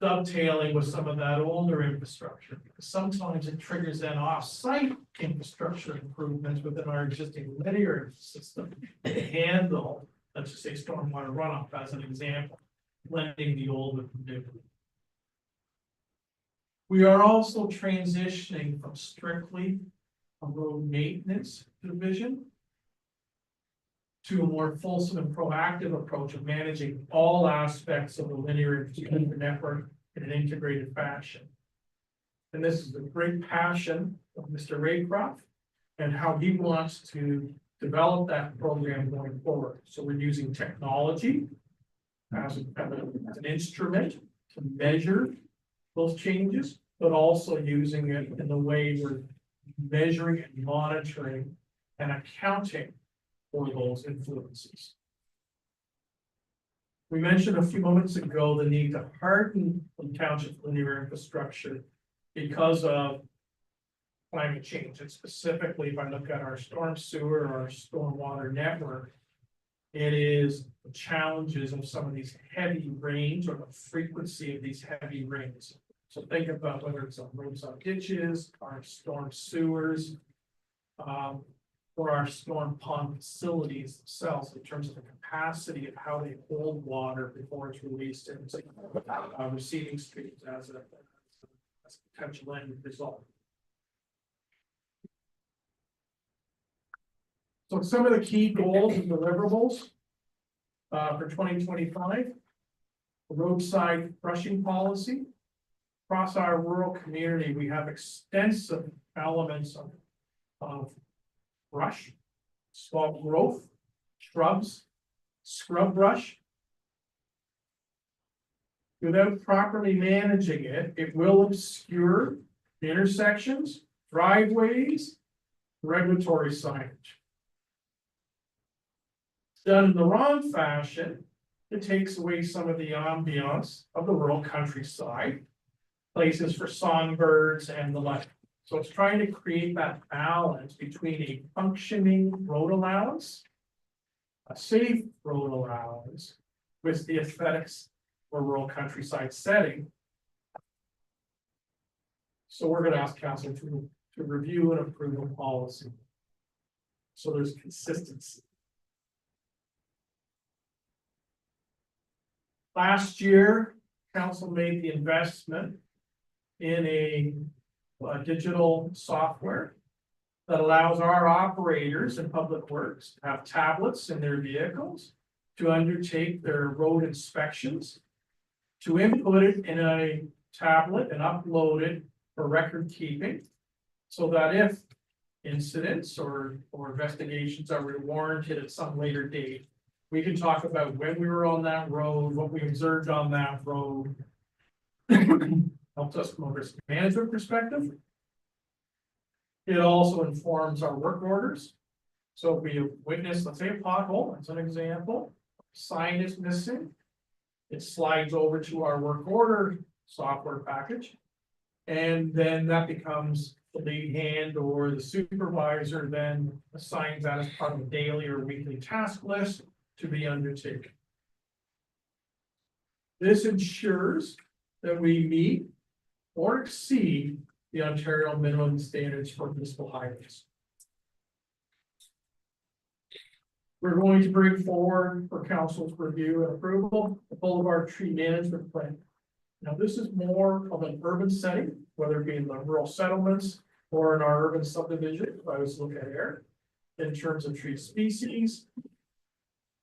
dovetailing with some of that older infrastructure, because sometimes it triggers then off-site infrastructure improvements within our existing linear system to handle let's just say stormwater runoff as an example, blending the old with the new. We are also transitioning from strictly a road maintenance division to a more fulsome and proactive approach of managing all aspects of the linear infrastructure network in an integrated fashion. And this is the great passion of Mr. Raycroft and how he wants to develop that program going forward. So we're using technology as an instrument to measure those changes, but also using it in the way we're measuring and monitoring and accounting for those influences. We mentioned a few moments ago the need to harden the township linear infrastructure because of climate change. And specifically, if I look at our storm sewer or our stormwater network, it is the challenges of some of these heavy rains or the frequency of these heavy rains. So think about whether it's on roads, on ditches, our storm sewers, or our storm pond facilities themselves in terms of the capacity of how they hold water before it's released into receiving streams as a potential end result. So some of the key goals and deliverables for 2025, roadside brushing policy. Across our rural community, we have extensive elements of brush, small growth, shrubs, scrub brush. Without properly managing it, it will obscure intersections, driveways, regulatory signage. Done in the wrong fashion, it takes away some of the ambiance of the rural countryside, places for songbirds and the like. So it's trying to create that balance between a functioning road allowance, a safe road allowance, with the aesthetics of a rural countryside setting. So we're going to ask council to review and approve a policy. So there's consistency. Last year, council made the investment in a digital software that allows our operators in public works to have tablets in their vehicles to undertake their road inspections, to input it in a tablet and upload it for record keeping, so that if incidents or investigations are warranted at some later date, we can talk about when we were on that road, what we observed on that road. Helps us from a risk management perspective. It also informs our work orders. So if we witness, let's say a pothole, as an example, sign is missing, it slides over to our work order software package. And then that becomes the lead hand or the supervisor then assigns that as part of a daily or weekly task list to be undertaken. This ensures that we meet or exceed the Ontario minimum standards for municipal highways. We're going to bring forward for council's review and approval the Boulevard Tree Management Plan. Now, this is more of an urban setting, whether it be in the rural settlements or in our urban subdivision, if I was looking at air, in terms of tree species.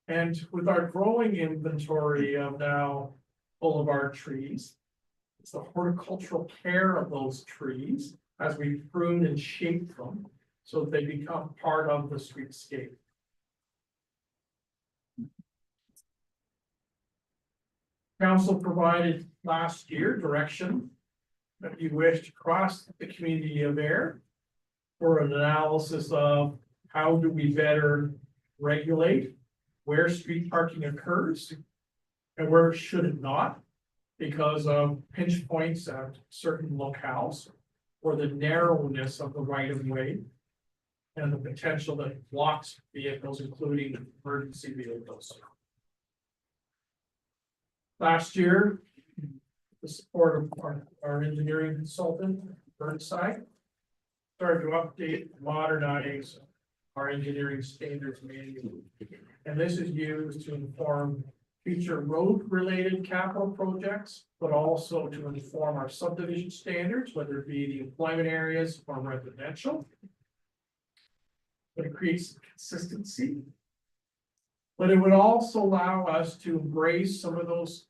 And with our growing inventory of now boulevard trees, it's the horticultural care of those trees as we prune and shape them so that they become part of the streetscape. Council provided last year direction that you wish to cross the community of air for an analysis of how do we better regulate where street parking occurs and where should it not, because of pinch points at certain locales or the narrowness of the right of way and the potential that it blocks vehicles, including emergency vehicles. Last year, the support of our engineering consultant, Burnside, started to update, modernize our engineering standards manual. And this is used to inform future road-related capital projects, but also to inform our subdivision standards, whether it be the employment areas or residential. But it creates consistency. But it would also allow us to embrace some of those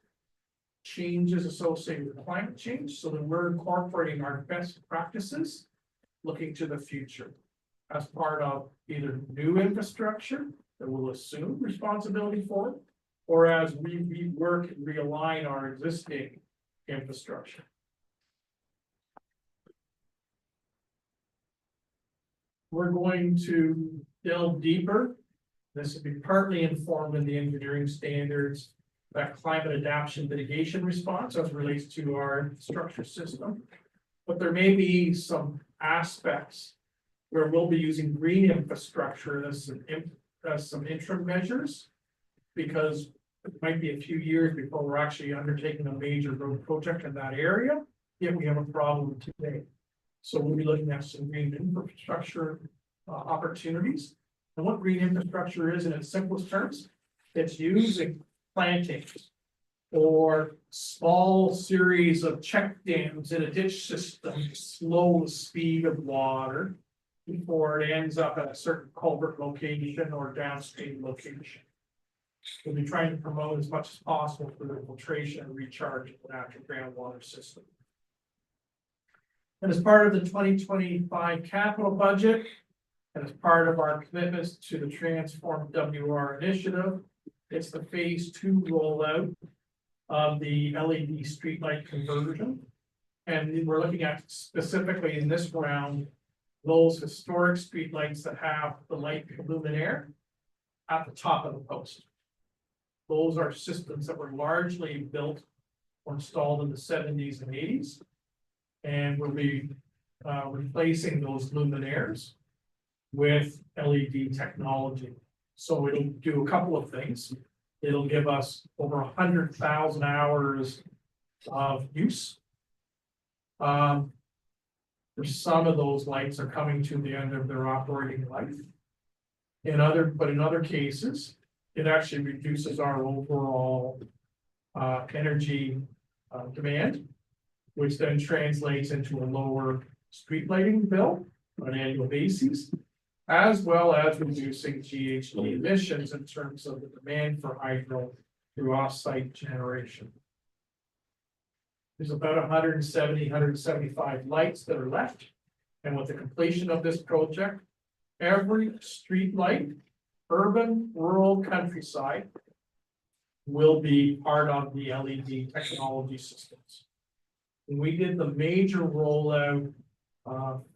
changes associated with climate change, so that we're incorporating our best practices, looking to the future as part of either new infrastructure that will assume responsibility for, or as we rework and realign our existing infrastructure. We're going to delve deeper. This will be partly informed in the engineering standards, that climate adaptation mitigation response as it relates to our structure system. But there may be some aspects where we'll be using green infrastructure as some interim measures. Because it might be a few years before we're actually undertaking a major road project in that area, if we have a problem today. So we'll be looking at some green infrastructure opportunities. And what green infrastructure is in its simplest terms, it's using plantings or small series of check dams in a ditch system to slow the speed of water before it ends up at a certain culvert location or downstream location. We'll be trying to promote as much as possible for the filtration and recharge of the natural groundwater system. And as part of the 2025 capital budget, and as part of our commitments to the Transform WR initiative, it's the phase 2 rollout of the LED streetlight conversion. And we're looking at specifically in this round, those historic streetlights that have the light luminaire at the top of the post. Those are systems that were largely built or installed in the 70s and 80s. And we'll be replacing those luminaires with LED technology. So it'll do a couple of things. It'll give us over 100,000 hours of use. For some of those lights are coming to the end of their operating life. In other cases, it actually reduces our overall energy demand, which then translates into a lower street lighting bill on an annual basis, as well as reducing GHG emissions in terms of the demand for hydro through off-site generation. There's about 170, 175 lights that are left. And with the completion of this project, every street light, urban, rural, countryside, will be part of the LED technology systems. When we did the major rollout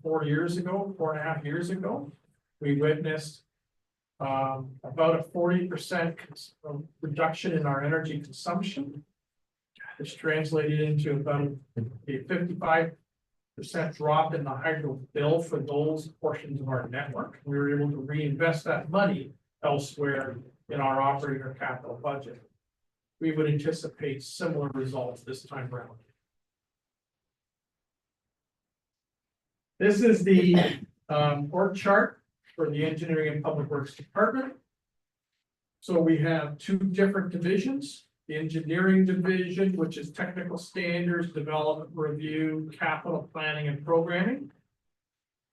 4 years ago, 4.5 years ago, we witnessed about a 40% reduction in our energy consumption, which translated into about a 55% drop in the hydro bill for those portions of our network. We were able to reinvest that money elsewhere in our operating or capital budget. We would anticipate similar results this time around. This is the org chart for the Engineering and Public Works Department. So we have 2 different divisions. The engineering division, which is technical standards, development review, capital planning and programming.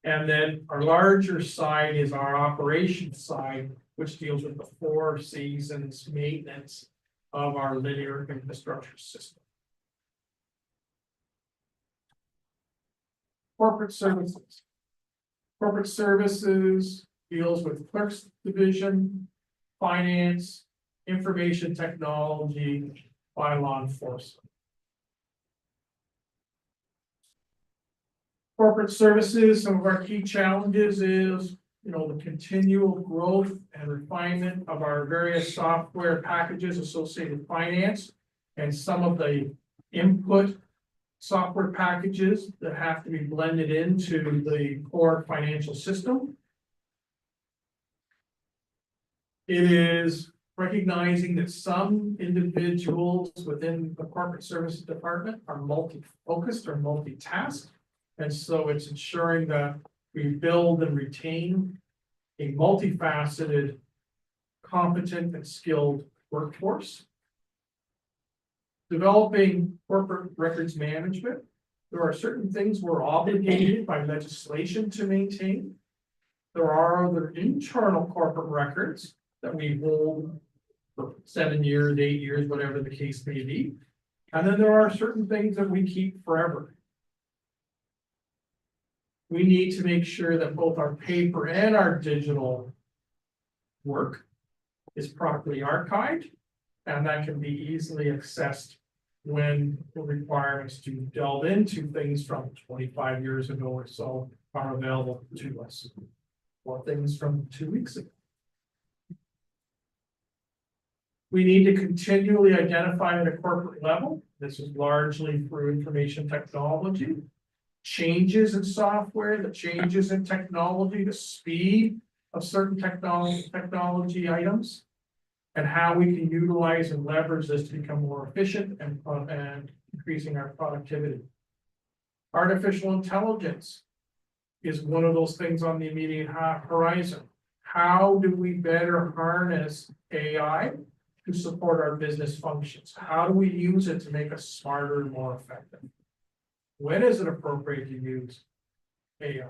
And then our larger side is our operations side, which deals with the 4 seasons maintenance of our linear infrastructure system. Corporate services. Corporate services deals with clerks division, finance, information technology, bylaw enforcement. Corporate services, some of our key challenges is, the continual growth and refinement of our various software packages associated with finance, and some of the input software packages that have to be blended into the core financial system. It is recognizing that some individuals within the corporate services department are multi-focused or multitask. And so it's ensuring that we build and retain a multifaceted, competent and skilled workforce. Developing corporate records management. There are certain things we're obligated by legislation to maintain. There are other internal corporate records that we hold for 7 years, 8 years, whatever the case may be. And then there are certain things that we keep forever. We need to make sure that both our paper and our digital work is properly archived, and that can be easily accessed when the requirements to delve into things from 25 years ago or so are available to us, or things from 2 weeks ago. We need to continually identify at a corporate level, this is largely through information technology, changes in software, the changes in technology, the speed of certain technology items, and how we can utilize and leverage this to become more efficient and increasing our productivity. Artificial intelligence is one of those things on the immediate horizon. How do we better harness AI to support our business functions? How do we use it to make us smarter and more effective? When is it appropriate to use AI?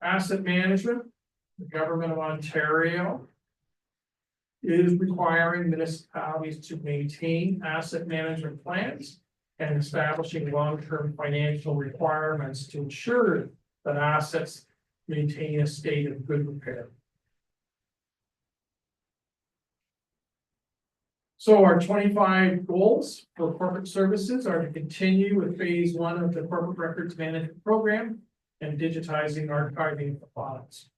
Asset management, the government of Ontario is requiring municipalities to maintain asset management plans and establishing long-term financial requirements to ensure that assets maintain a state of good repair. So our 25 goals for corporate services are to continue with phase 1 of the corporate records management program and digitizing, archiving the files.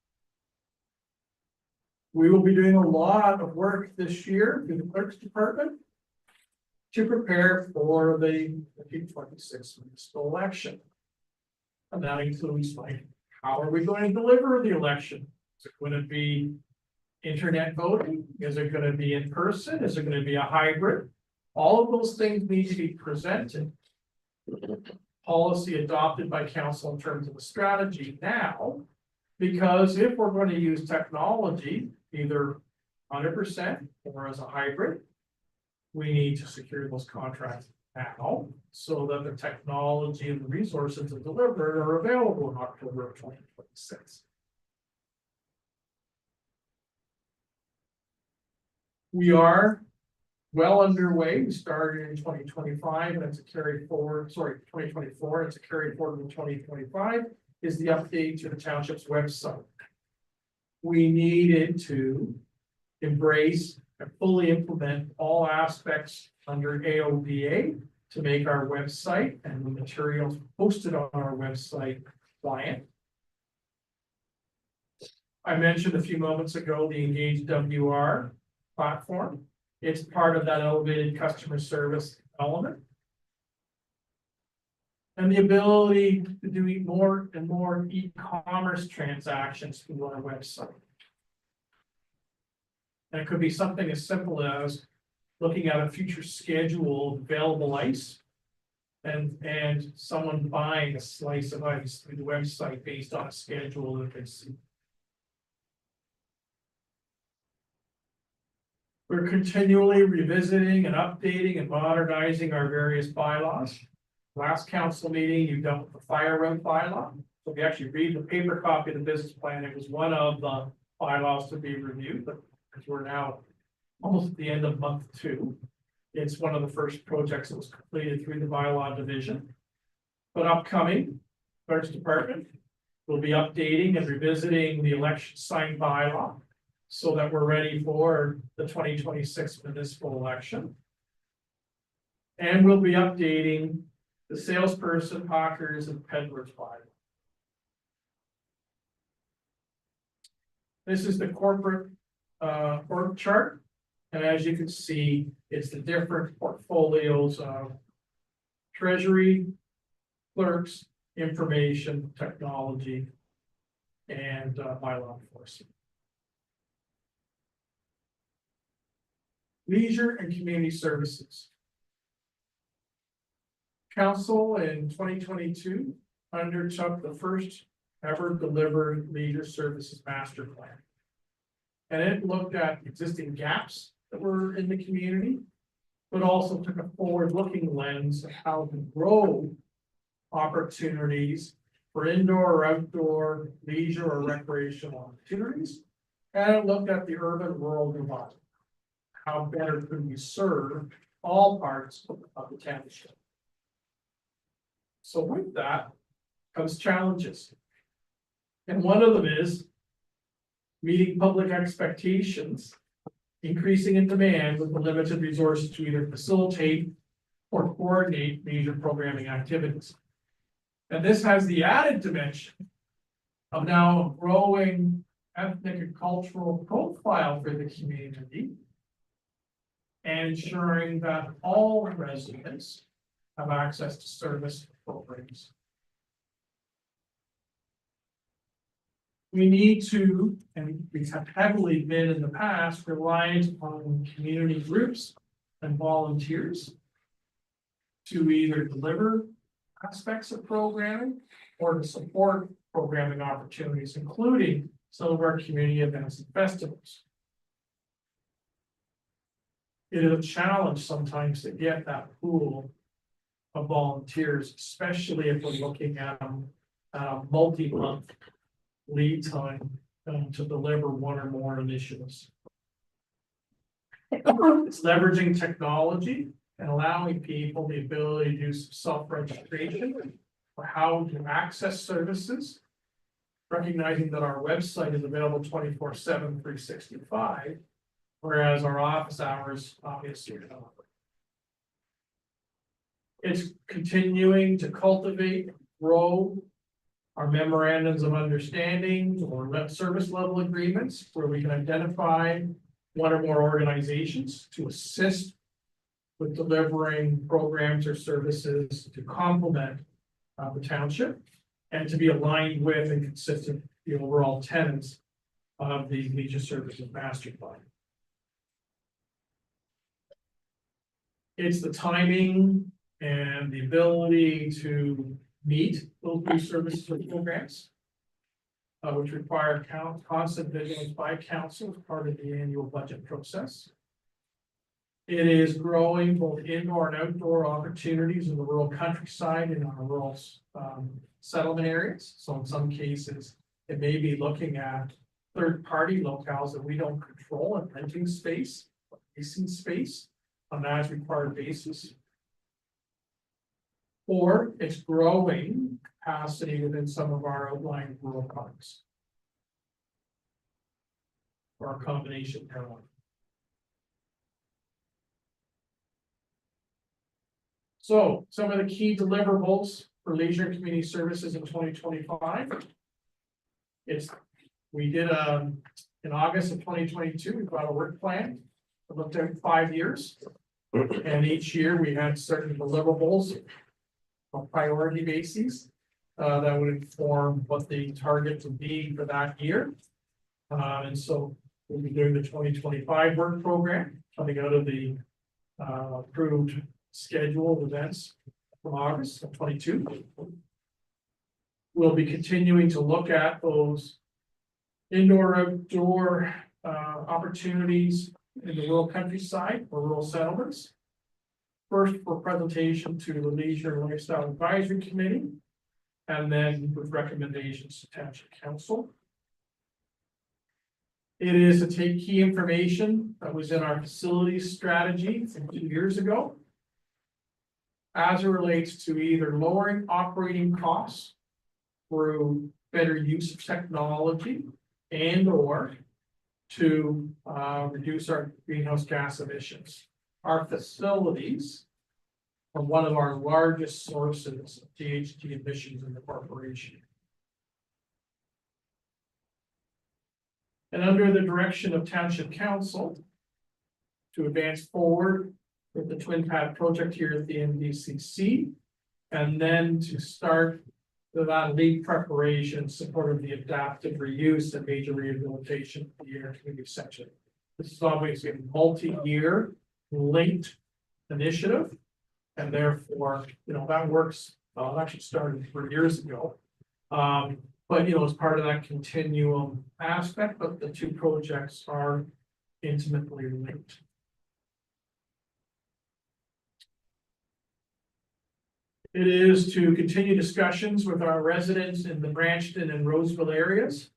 We will be doing a lot of work this year through the clerk's department to prepare for the 2026 municipal election. And that includes, like, how are we going to deliver the election? Is it going to be internet voting? Is it going to be in person? Is it going to be a hybrid? All of those things need to be presented. Policy adopted by council in terms of a strategy now, because if we're going to use technology, either 100% or as a hybrid, we need to secure those contracts now so that the technology and the resources to deliver it are available in October of 2026. We are well underway. We started in 2025 and it's a carry forward, 2024, it's a carry forward in 2025, is the update to the township's website. We needed to embrace and fully implement all aspects under AODA to make our website and the materials posted on our website compliant. I mentioned a few moments ago the Engage WR platform. It's part of that elevated customer service element. And the ability to do more and more e-commerce transactions through our website. And it could be something as simple as looking at a future schedule of available ice and someone buying a slice of ice through the website based on a schedule that they see. We're continually revisiting and updating and modernizing our various bylaws. Last council meeting, you dealt with the fire room bylaw. So if you actually read the paper copy of the business plan, it was one of the bylaws to be reviewed, but because we're now almost at the end of month 2, it's one of the first projects that was completed through the bylaw division. But upcoming, clerk's department will be updating and revisiting the election sign bylaw so that we're ready for the 2026 municipal election. And we'll be updating the salesperson, hawkers, and peddlers bylaw. This is the corporate org chart. And as you can see, it's the different portfolios of treasury, clerks, information, technology, and bylaw enforcement. Leisure and community services. Council in 2022 undertook the first ever delivered leisure services master plan. And it looked at existing gaps that were in the community, but also took a forward-looking lens of how to grow opportunities for indoor or outdoor leisure or recreational opportunities. And it looked at the urban-rural divide. How better could we serve all parts of the township? So with that comes challenges. And one of them is meeting public expectations, increasing in demand with the limited resources to either facilitate or coordinate major programming activities. And this has the added dimension of now a growing ethnic and cultural profile for the community and ensuring that all residents have access to service programs. We need to, and we have heavily been in the past, reliant on community groups and volunteers to either deliver aspects of programming or to support programming opportunities, including some of our community events and festivals. It is a challenge sometimes to get that pool of volunteers, especially if we're looking at multi-month lead time to deliver one or more initiatives. It's leveraging technology and allowing people the ability to do some self-registration for how to access services, recognizing that our website is available 24/7, 365, whereas our office hours obviously are not. It's continuing to cultivate, grow our memorandums of understanding or service level agreements where we can identify one or more organizations to assist with delivering programs or services to complement the township and to be aligned with and consistent with the overall tenets of the leisure services master plan. It's the timing and the ability to meet those new services or programs, which require constant vigilance by council as part of the annual budget process. It is growing both indoor and outdoor opportunities in the rural countryside and our rural settlement areas. So in some cases, it may be looking at third-party locales that we don't control and renting space, leasing space on an as-required basis. Or it's growing capacity within some of our outlying rural parks. Or a combination thereof. So some of the key deliverables for leisure and community services in 2025. We did in August of 2022, we got a work plan. It looked at 5 years. And each year we had certain deliverables on priority bases that would inform what the target would be for that year. And so we'll be doing the 2025 work program coming out of the approved schedule of events from August of 22. We'll be continuing to look at those indoor, outdoor opportunities in the rural countryside or rural settlements. First for presentation to the Leisure and Lifestyle Advisory Committee, and then with recommendations to Township Council. It is to take key information that was in our facilities strategy from 2 years ago, as it relates to either lowering operating costs through better use of technology and or to reduce our greenhouse gas emissions. Our facilities are one of our largest sources of GHG emissions in the corporation. And under the direction of Township Council to advance forward with the Twin Pad project here at the NDCC, and then to start that lead preparation, support of the adaptive reuse and major rehabilitation of the air community section. This is obviously a multi-year linked initiative, and therefore, that work's It actually started 3 years ago. But you know, as part of that continuum aspect, but the two projects are intimately linked. It is to continue discussions with our residents in the Branston and Roseville areas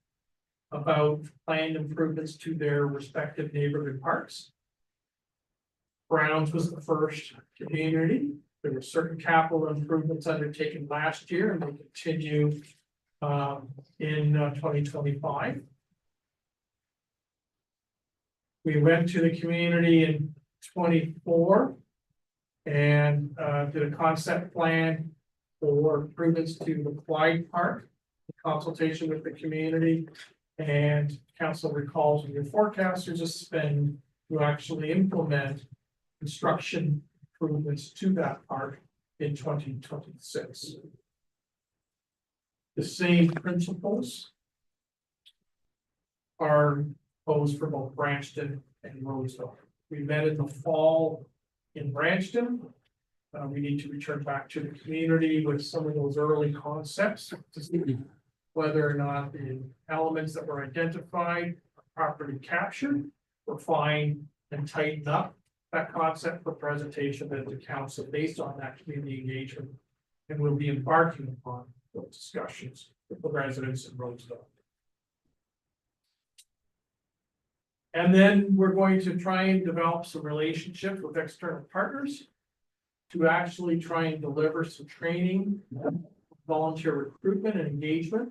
about planned improvements to their respective neighborhood parks. Browns was the first community. There were certain capital improvements undertaken last year and they continue in 2025. We went to the community in 24 and did a concept plan for improvements to the Clyde Park, in consultation with the community. And council recalls with your forecasters a spend to actually implement construction improvements to that park in 2026. The same principles are posed for both Branston and Roseville. We met in the fall in Branston. We need to return back to the community with some of those early concepts to see whether or not the elements that were identified are properly captured, refine and tighten up that concept for presentation to the council based on that community engagement. And we'll be embarking upon those discussions with the residents in Roseville. And then we're going to try and develop some relationships with external partners to actually try and deliver some training, volunteer recruitment and engagement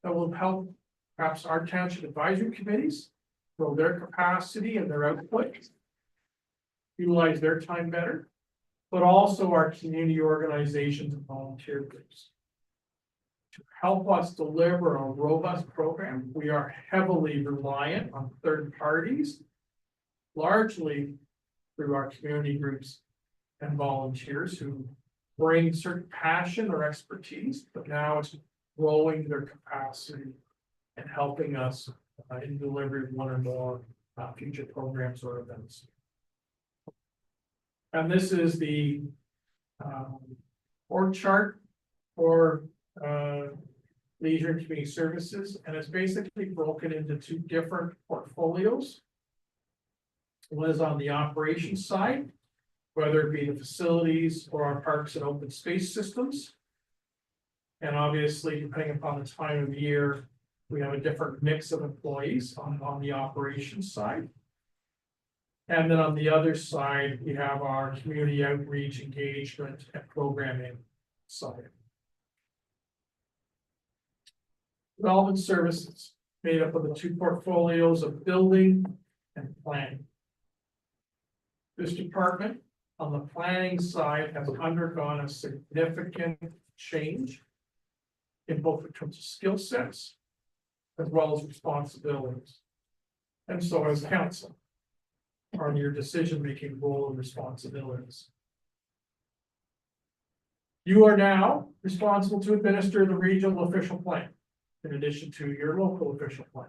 that will help perhaps our township advisory committees grow their capacity and their output, utilize their time better, but also our community organizations and volunteer groups. To help us deliver a robust program, we are heavily reliant on third parties, largely through our community groups and volunteers who bring certain passion or expertise, but now it's growing their capacity and helping us in delivery of one or more future programs or events. And this is the org chart for leisure and community services, and it's basically broken into two different portfolios. One is on the operations side, whether it be the facilities or our parks and open space systems. And obviously, depending upon the time of year, we have a different mix of employees on the operations side. And then on the other side, we have our community outreach, engagement, and programming side. Development services made up of the two portfolios of building and planning. This department on the planning side has undergone a significant change in both in terms of skill sets as well as responsibilities. And so as council on your decision-making role and responsibilities. You are now responsible to administer the regional official plan in addition to your local official plan.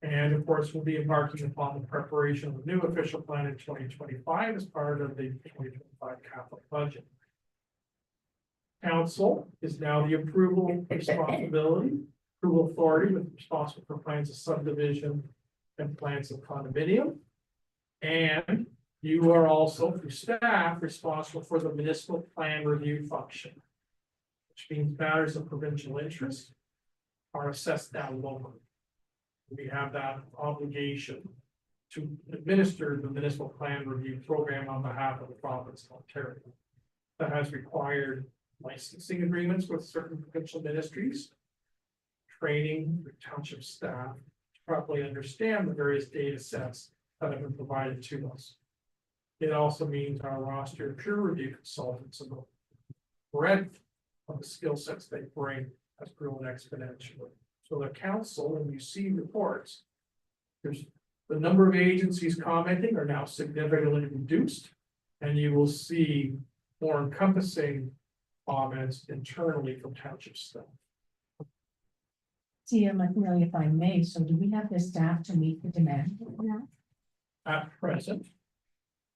And of course, we'll be embarking upon the preparation of the new official plan in 2025 as part of the 2025 capital budget. Council is now the approval authority with responsible for plans of subdivision and plans of condominium. And you are also, through staff, responsible for the municipal plan review function, which means matters of provincial interest are assessed down locally. We have that obligation to administer the municipal plan review program on behalf of the province of Ontario. That has required licensing agreements with certain provincial ministries, training for township staff to properly understand the various data sets that have been provided to us. It also means our roster of peer review consultants and the breadth of the skill sets they bring has grown exponentially. So the council, when you see reports, there's the number of agencies commenting are now significantly reduced, and you will see more encompassing comments internally from township staff. See, really, if I may, so do we have the staff to meet the demand now? At present,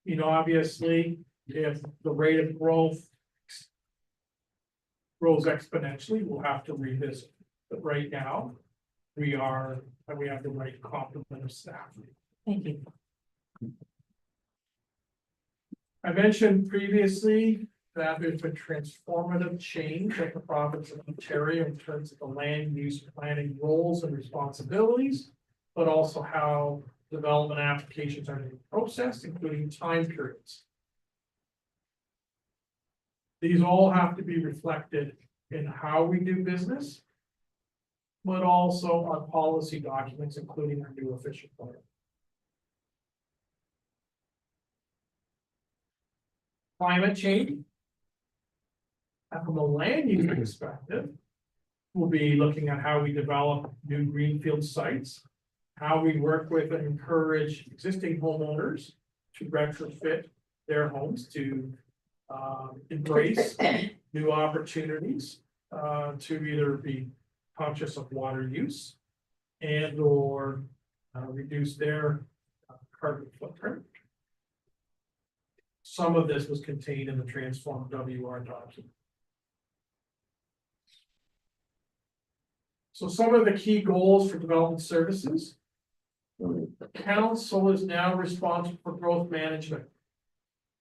you know, obviously, if the rate of growth grows exponentially, we'll have to revisit. But right now, we have the right complement of staff. Thank you. I mentioned previously that there's been transformative change at the province of Ontario in terms of the land use planning roles and responsibilities, but also how development applications are being processed, including time periods. These all have to be reflected in how we do business, but also our policy documents, including our new official plan. Climate change. And from a land use perspective, we'll be looking at how we develop new greenfield sites, how we work with and encourage existing homeowners to retrofit their homes to embrace new opportunities to either be conscious of water use and or reduce their carbon footprint. Some of this was contained in the Transform WR document. So some of the key goals for development services. The council is now responsible for growth management,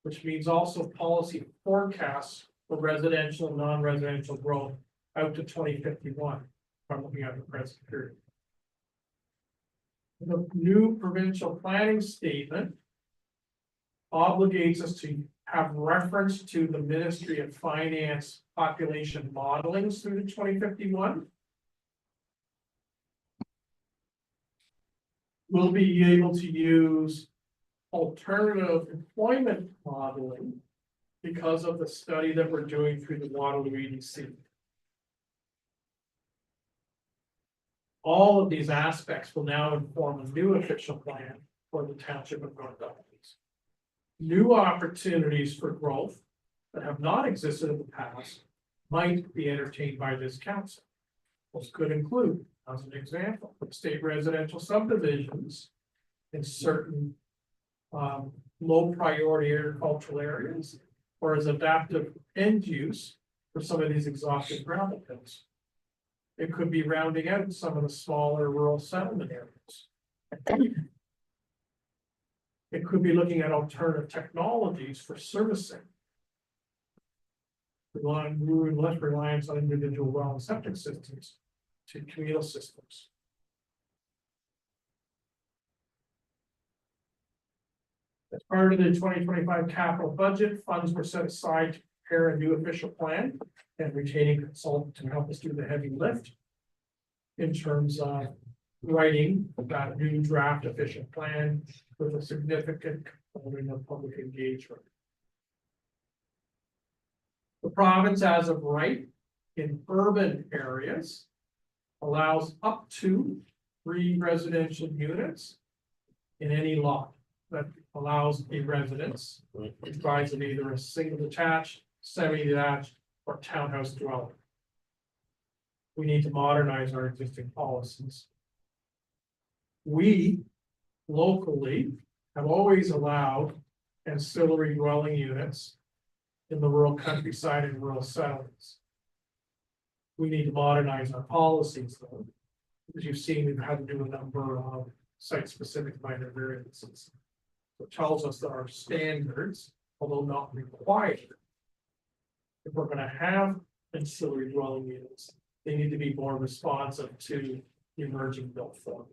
which means also policy forecasts for residential and non-residential growth out to 2051, from looking at the present period. The new provincial planning statement obligates us to have reference to the Ministry of Finance population modelings through to 2051. We'll be able to use alternative employment modeling because of the study that we're doing through the Waterloo EDC. All of these aspects will now inform a new official plan for the Township of North Dumfries. New opportunities for growth that have not existed in the past might be entertained by this council. Those could include, as an example, state residential subdivisions in certain low priority agricultural areas, or as adaptive end use for some of these exhausted gravel pits. It could be rounding out some of the smaller rural settlement areas. It could be looking at alternative technologies for servicing. Moving less reliance on individual well and septic systems to communal systems. As part of the 2025 capital budget, funds were set aside to prepare a new official plan and retaining consultant to help us do the heavy lift in terms of writing that new draft official plan with a significant component of public engagement. The province, as of right, in urban areas, allows up to 3 residential units in any lot that allows a residence, which provides of either a single detached, semi-detached, or townhouse dwelling. We need to modernize our existing policies. We locally have always allowed ancillary dwelling units in the rural countryside and rural settlements. We need to modernize our policies though. As you've seen, we've had to do a number of site-specific minor variances. It tells us that our standards, although not required, if we're gonna have ancillary dwelling units, they need to be more responsive to the emerging built form.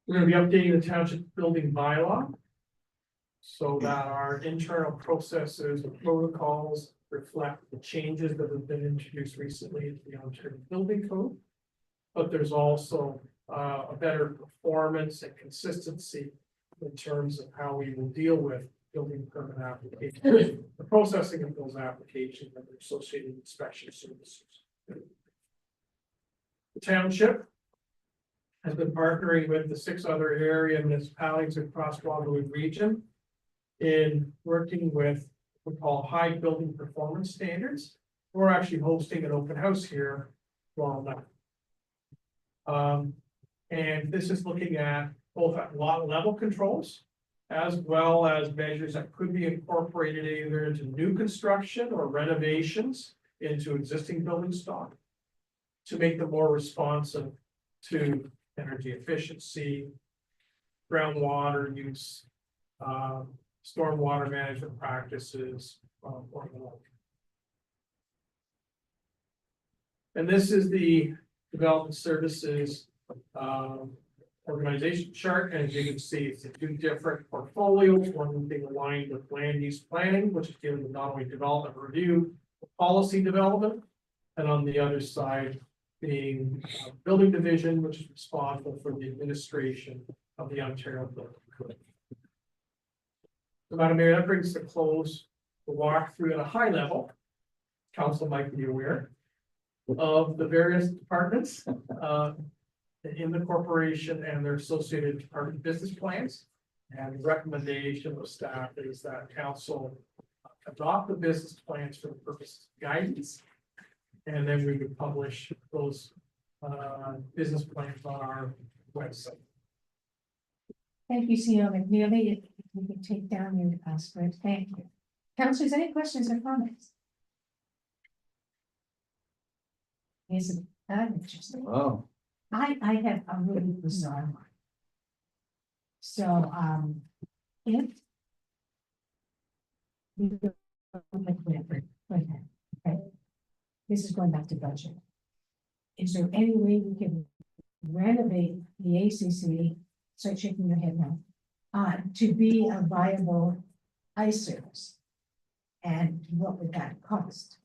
We're gonna be updating the township building bylaw so that our internal processes and protocols reflect the changes that have been introduced recently into the Ontario Building Code. But there's also a better performance and consistency in terms of how we will deal with building permit applications, the processing of those applications and the associated inspection services. The township has been partnering with the 6 other area municipalities across Waterloo region in working with what we call high building performance standards. We're actually hosting an open house here tomorrow night. And this is looking at both at lot level controls as well as measures that could be incorporated either into new construction or renovations into existing building stock to make them more responsive to energy efficiency, groundwater use, stormwater management practices, or the like. And this is the development services organization chart, and as you can see, it's the two different portfolios, one being aligned with land use planning, which is dealing with not only development review, but policy development, and on the other side being building division, which is responsible for the administration of the Ontario Building Code. So, Madam Mayor, that brings to close the walkthrough at a high level. Council might be aware of the various departments in the corporation and their associated department business plans. And the recommendation of staff is that council adopt the business plans for the purpose of guidance. And then we would publish those business plans on our website. Thank you, CEO McNeely. If you could take down your script, thank you. Councilors, any questions or comments? Isn't that interesting? Wow. I have a really bizarre one. So, if. we go like whatever, okay. This is going back to budget. Is there any way we can renovate the ACC, start shaking your head now, to be a viable ice service? And what would that cost?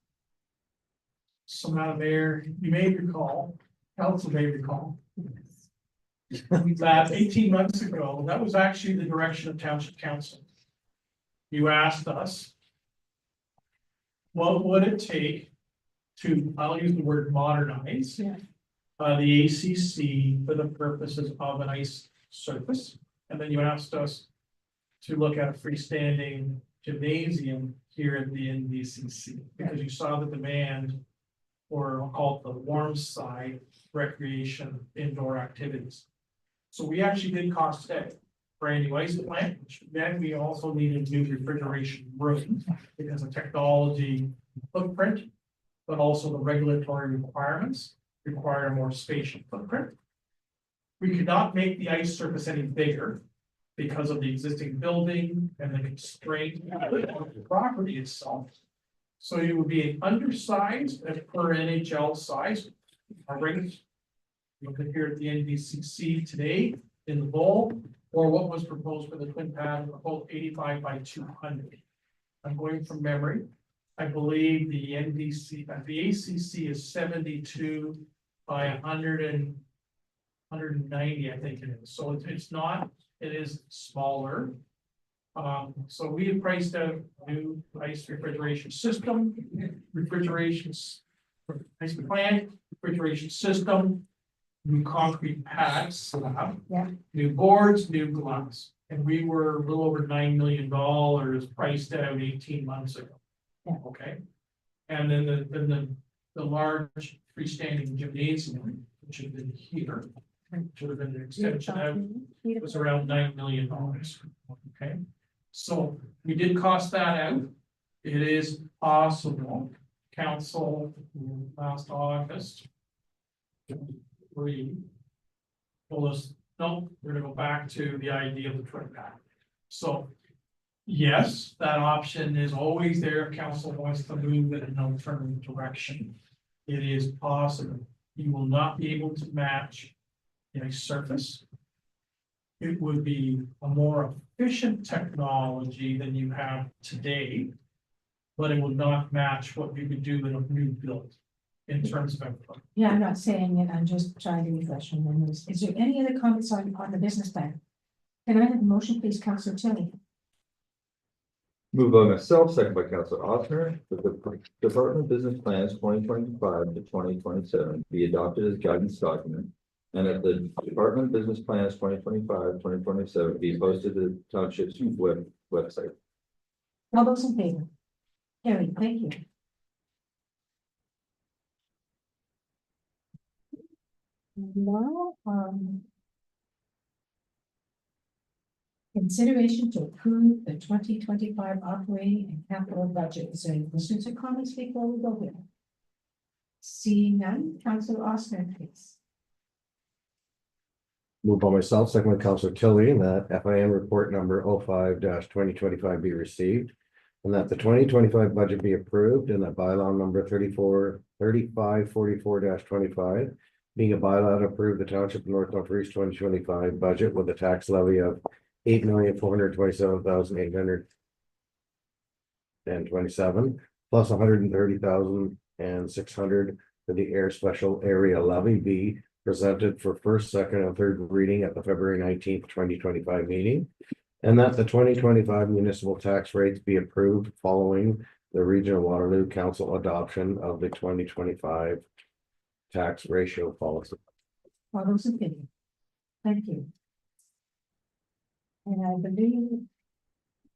So, Madam Mayor, you may recall, council may recall, that 18 months ago, that was actually the direction of Township Council. You asked us, what would it take to, I'll use the word modernize, Yeah. The ACC for the purposes of an ice surface? And then you asked us to look at a freestanding gymnasium here at the NDCC, because you saw the demand for, I'll call it the warm side recreation indoor activities. So we actually did cost a brand new ice plant, which then we also needed new refrigeration room because of technology footprint, but also the regulatory requirements require a more spatial footprint. We could not make the ice surface any bigger because of the existing building and the constraint of the property itself. So it would be an undersized as per NHL size. Our rings, look at here at the NDCC today in the bowl, or what was proposed for the twin pad, both 85 by 200. I'm going from memory. I believe the the ACC is 72 by 190, I think it is. So it's not, it is smaller. So we have priced out new ice refrigeration system, ice plant, refrigeration system, new concrete pads, slab, Yeah. new boards, new glass. And we were a little over $9 million priced out 18 months ago. Yeah. Okay. And then the large freestanding gymnasium, which had been here, which would have been an extension out, was around $9 million. Okay. So we did cost that out. It is possible, council last August. We told us, no, we're gonna go back to the idea of the twin pad. So yes, that option is always there if council wants to move in an alternative direction. It is possible. You will not be able to match a surface. It would be a more efficient technology than you have today, but it would not match what we would do in a new build in terms of output. Yeah, I'm not saying it, I'm just trying to refresh your memories. Is there any other comments on the business plan? Can I have a motion, please, Councillor Tilly? Moved by myself, second by Councilor Osmer, that the Department Business Plans 2025 to 2027 be adopted as guidance document. And that the Department Business Plans 2025-2027 be posted to the Township's website. All those in favor? Carried, thank you. Now, Consideration to approve the 2025 operating and capital budget. Is there any questions or comments before we go here? Seeing none, Council Osmer, please. Moved by myself, second by Councillor Tilly, that FIN report number 05-2025 be received. And that the 2025 budget be approved, and that bylaw number 3544-25, being a bylaw to approve the Township of North Dumfries 2025 budget with a tax levy of $8,427,827, plus $130,600 for the air special area levy be presented for first, second, and third reading at the February 19th, 2025 meeting. And that the 2025 municipal tax rates be approved following the Regional Waterloo Council adoption of the 2025 tax ratio policy. All those in favor? Thank you. And I believe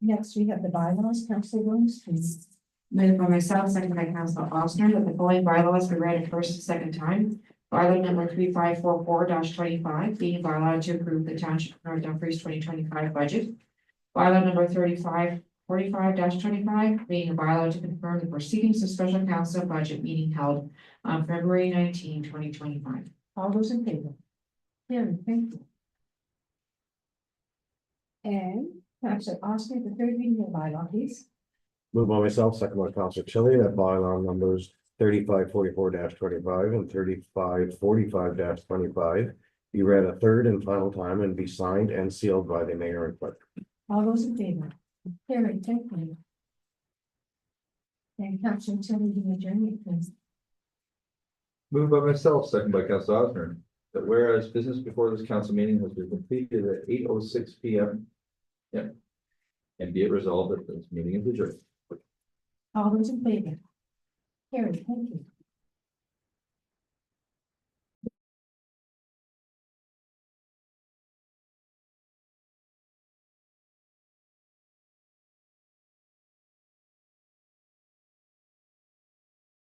next we have the bylaws, Council Williams, please. Moved by myself, second by Council Oster, that the following bylaws be read a first and second time. Bylaw number 3544-25, being a bylaw to approve the Township of North Dumfries 2025 budget. Bylaw number 3545-25, being a bylaw to confirm the proceedings of special council budget meeting held on February 19, 2025. All those in favor? Carried, thank you. And Council Osmer, the third reading of bylaw, please. Moved by myself, second by Councillor Chili, that bylaw numbers 3544-25 and 3545-25 be read a third and final time and be signed and sealed by the mayor and clerk. All those in favor? Carried, thank you. And Council Tilly, the adjournment, please. Moved by myself, second by Council Osmer, that whereas business before this council meeting has been completed at 8:06 p.m. Yep. And be it resolved that this meeting is adjourned. All those in favor? Carried, thank you.